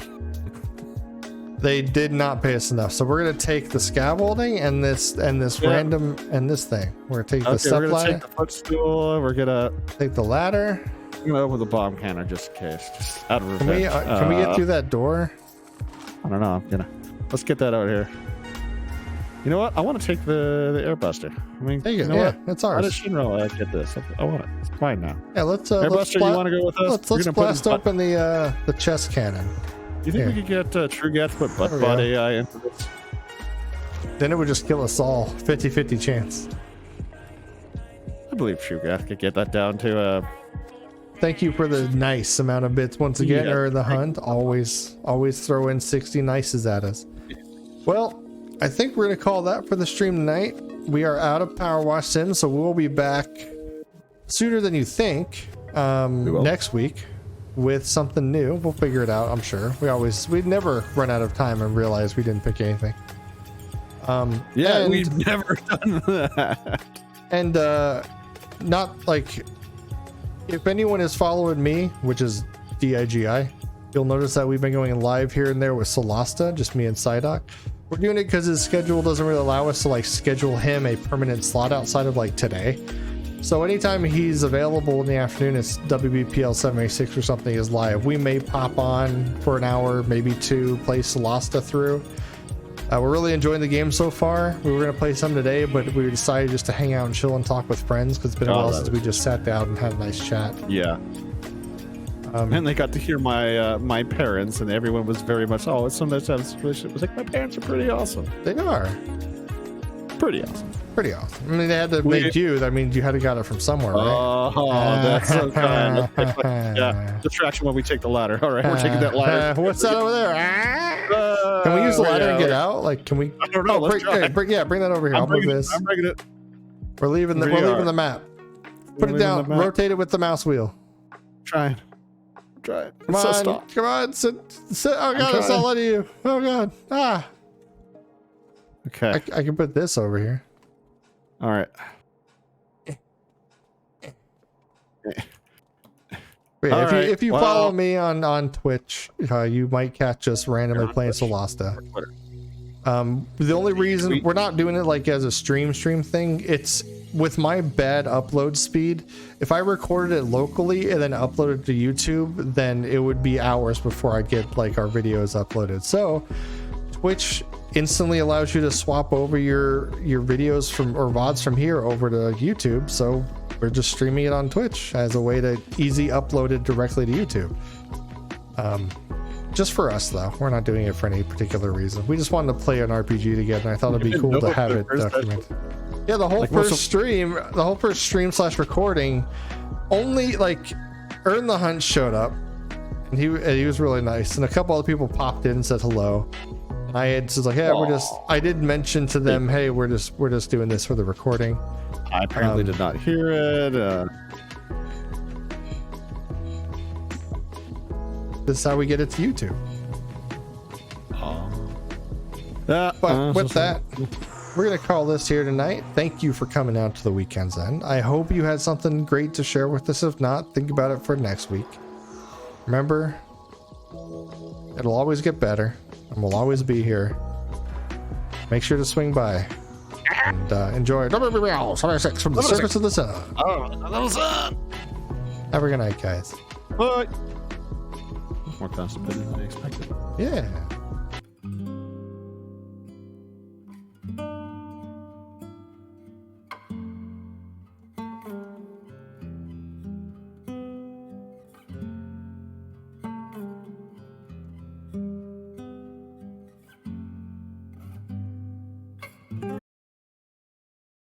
Speaker 1: They did not pay us enough. So we're gonna take the scaffolding and this
Speaker 2: Yeah.
Speaker 1: random and this thing. We're gonna take the
Speaker 2: Okay,
Speaker 1: step
Speaker 2: we're gonna
Speaker 1: ladder,
Speaker 2: take the footstool. We're gonna
Speaker 1: take the ladder.
Speaker 2: I'm gonna open the bomb cannon just in case, just out of
Speaker 1: Can
Speaker 2: revenge.
Speaker 1: we get through that door?
Speaker 2: I don't know. Let's get that out here. You know what? I want to take the airbuster. I mean,
Speaker 1: There you go.
Speaker 2: know
Speaker 1: Yeah,
Speaker 2: what?
Speaker 1: that's
Speaker 2: Why does
Speaker 1: ours.
Speaker 2: Shinra get this? I want it. It's fine now.
Speaker 1: Yeah, let's
Speaker 2: Airbuster, you want to go with us?
Speaker 1: let's
Speaker 2: We're gonna put
Speaker 1: blast
Speaker 2: his
Speaker 1: open the chest cannon.
Speaker 2: You think we could get TrueGat to put
Speaker 1: There we
Speaker 2: butt
Speaker 1: go.
Speaker 2: AI into this?
Speaker 1: Then it would just kill us all. 50-50 chance.
Speaker 2: I believe TrueGat could get that down to
Speaker 1: Thank you for the nice amount of bits once again,
Speaker 2: Yeah.
Speaker 1: or the hunt. Always throw in 60 nices at us. Well, I think we're gonna call that for the stream tonight. We are out of Power Wash Sim, so we'll be back sooner than you think next week with something new. We'll figure it out, I'm sure. We'd never run out of time and realize we didn't pick anything.
Speaker 2: yeah,
Speaker 1: and-
Speaker 2: we've never done that.
Speaker 1: And not like, if anyone is following me, which is DIGI, you'll notice that we've been going live here and there with Solasta, just me and Psyduck. We're doing it because his schedule doesn't really allow us to like schedule him a permanent slot outside of like today. So anytime he's available in the afternoon, it's WBPL 786 or something is live. We may pop on for an hour, maybe two, play Solasta through. We're really enjoying the game so far. We were going to play some today, but we decided just to hang out and chill and talk with friends because it's been a while since we just sat down and had a nice chat.
Speaker 2: Yeah. And they got to hear my parents, and everyone was very much, oh, it's so nice to have this relationship. It was like, my parents are pretty awesome.
Speaker 1: They are.
Speaker 2: Pretty awesome.
Speaker 1: Pretty awesome. I mean, they had to make you. I mean, you had to got it from somewhere, right?
Speaker 2: Oh, that's so kind. Yeah, distraction when we take the ladder. All right, we're taking that ladder.
Speaker 1: What's that over there? Can we use the ladder and get out? Like, can we?
Speaker 2: I don't know. Let's try.
Speaker 1: Bring that over here. I'll move this.
Speaker 2: I'm bringing it.
Speaker 1: We're leaving the map. Put it down. Rotate it with the mouse wheel.
Speaker 2: Trying.
Speaker 1: Come on, sit. Oh god, it's not letting you. Oh god.
Speaker 2: Okay.
Speaker 1: I can put this over here.
Speaker 2: All right.
Speaker 1: If you follow me on Twitch, you might catch us randomly playing Solasta. The only reason we're not doing it like as a stream thing, it's with my bad upload speed. If I recorded it locally and then uploaded to YouTube, then it would be hours before I get like our videos uploaded. So Twitch instantly allows you to swap over your videos or VODs from here over to YouTube. So we're just streaming it on Twitch as a way to easy upload it directly to YouTube. Just for us though, we're not doing it for any particular reason. We just wanted to play an RPG together, and I thought it'd be cool to have it documented. Yeah, the whole first stream / recording, only like Earn the Hunt showed up, and he was really nice, and a couple other people popped in and said hello. I had just like, yeah, I did mention to them, hey, we're just doing this for the recording.
Speaker 2: I apparently did not hear it.
Speaker 1: This is how we get it to YouTube. But with that, we're gonna call this here tonight. Thank you for coming out to the Weekend's End. I hope you had something great to share with us. If not, think about it for next week. Remember, it'll always get better, and we'll always be here. Make sure to swing by and enjoy WBL 6 from the surface of the sun. Have a good night, guys.
Speaker 2: Bye. More constipated than I expected.
Speaker 1: Yeah.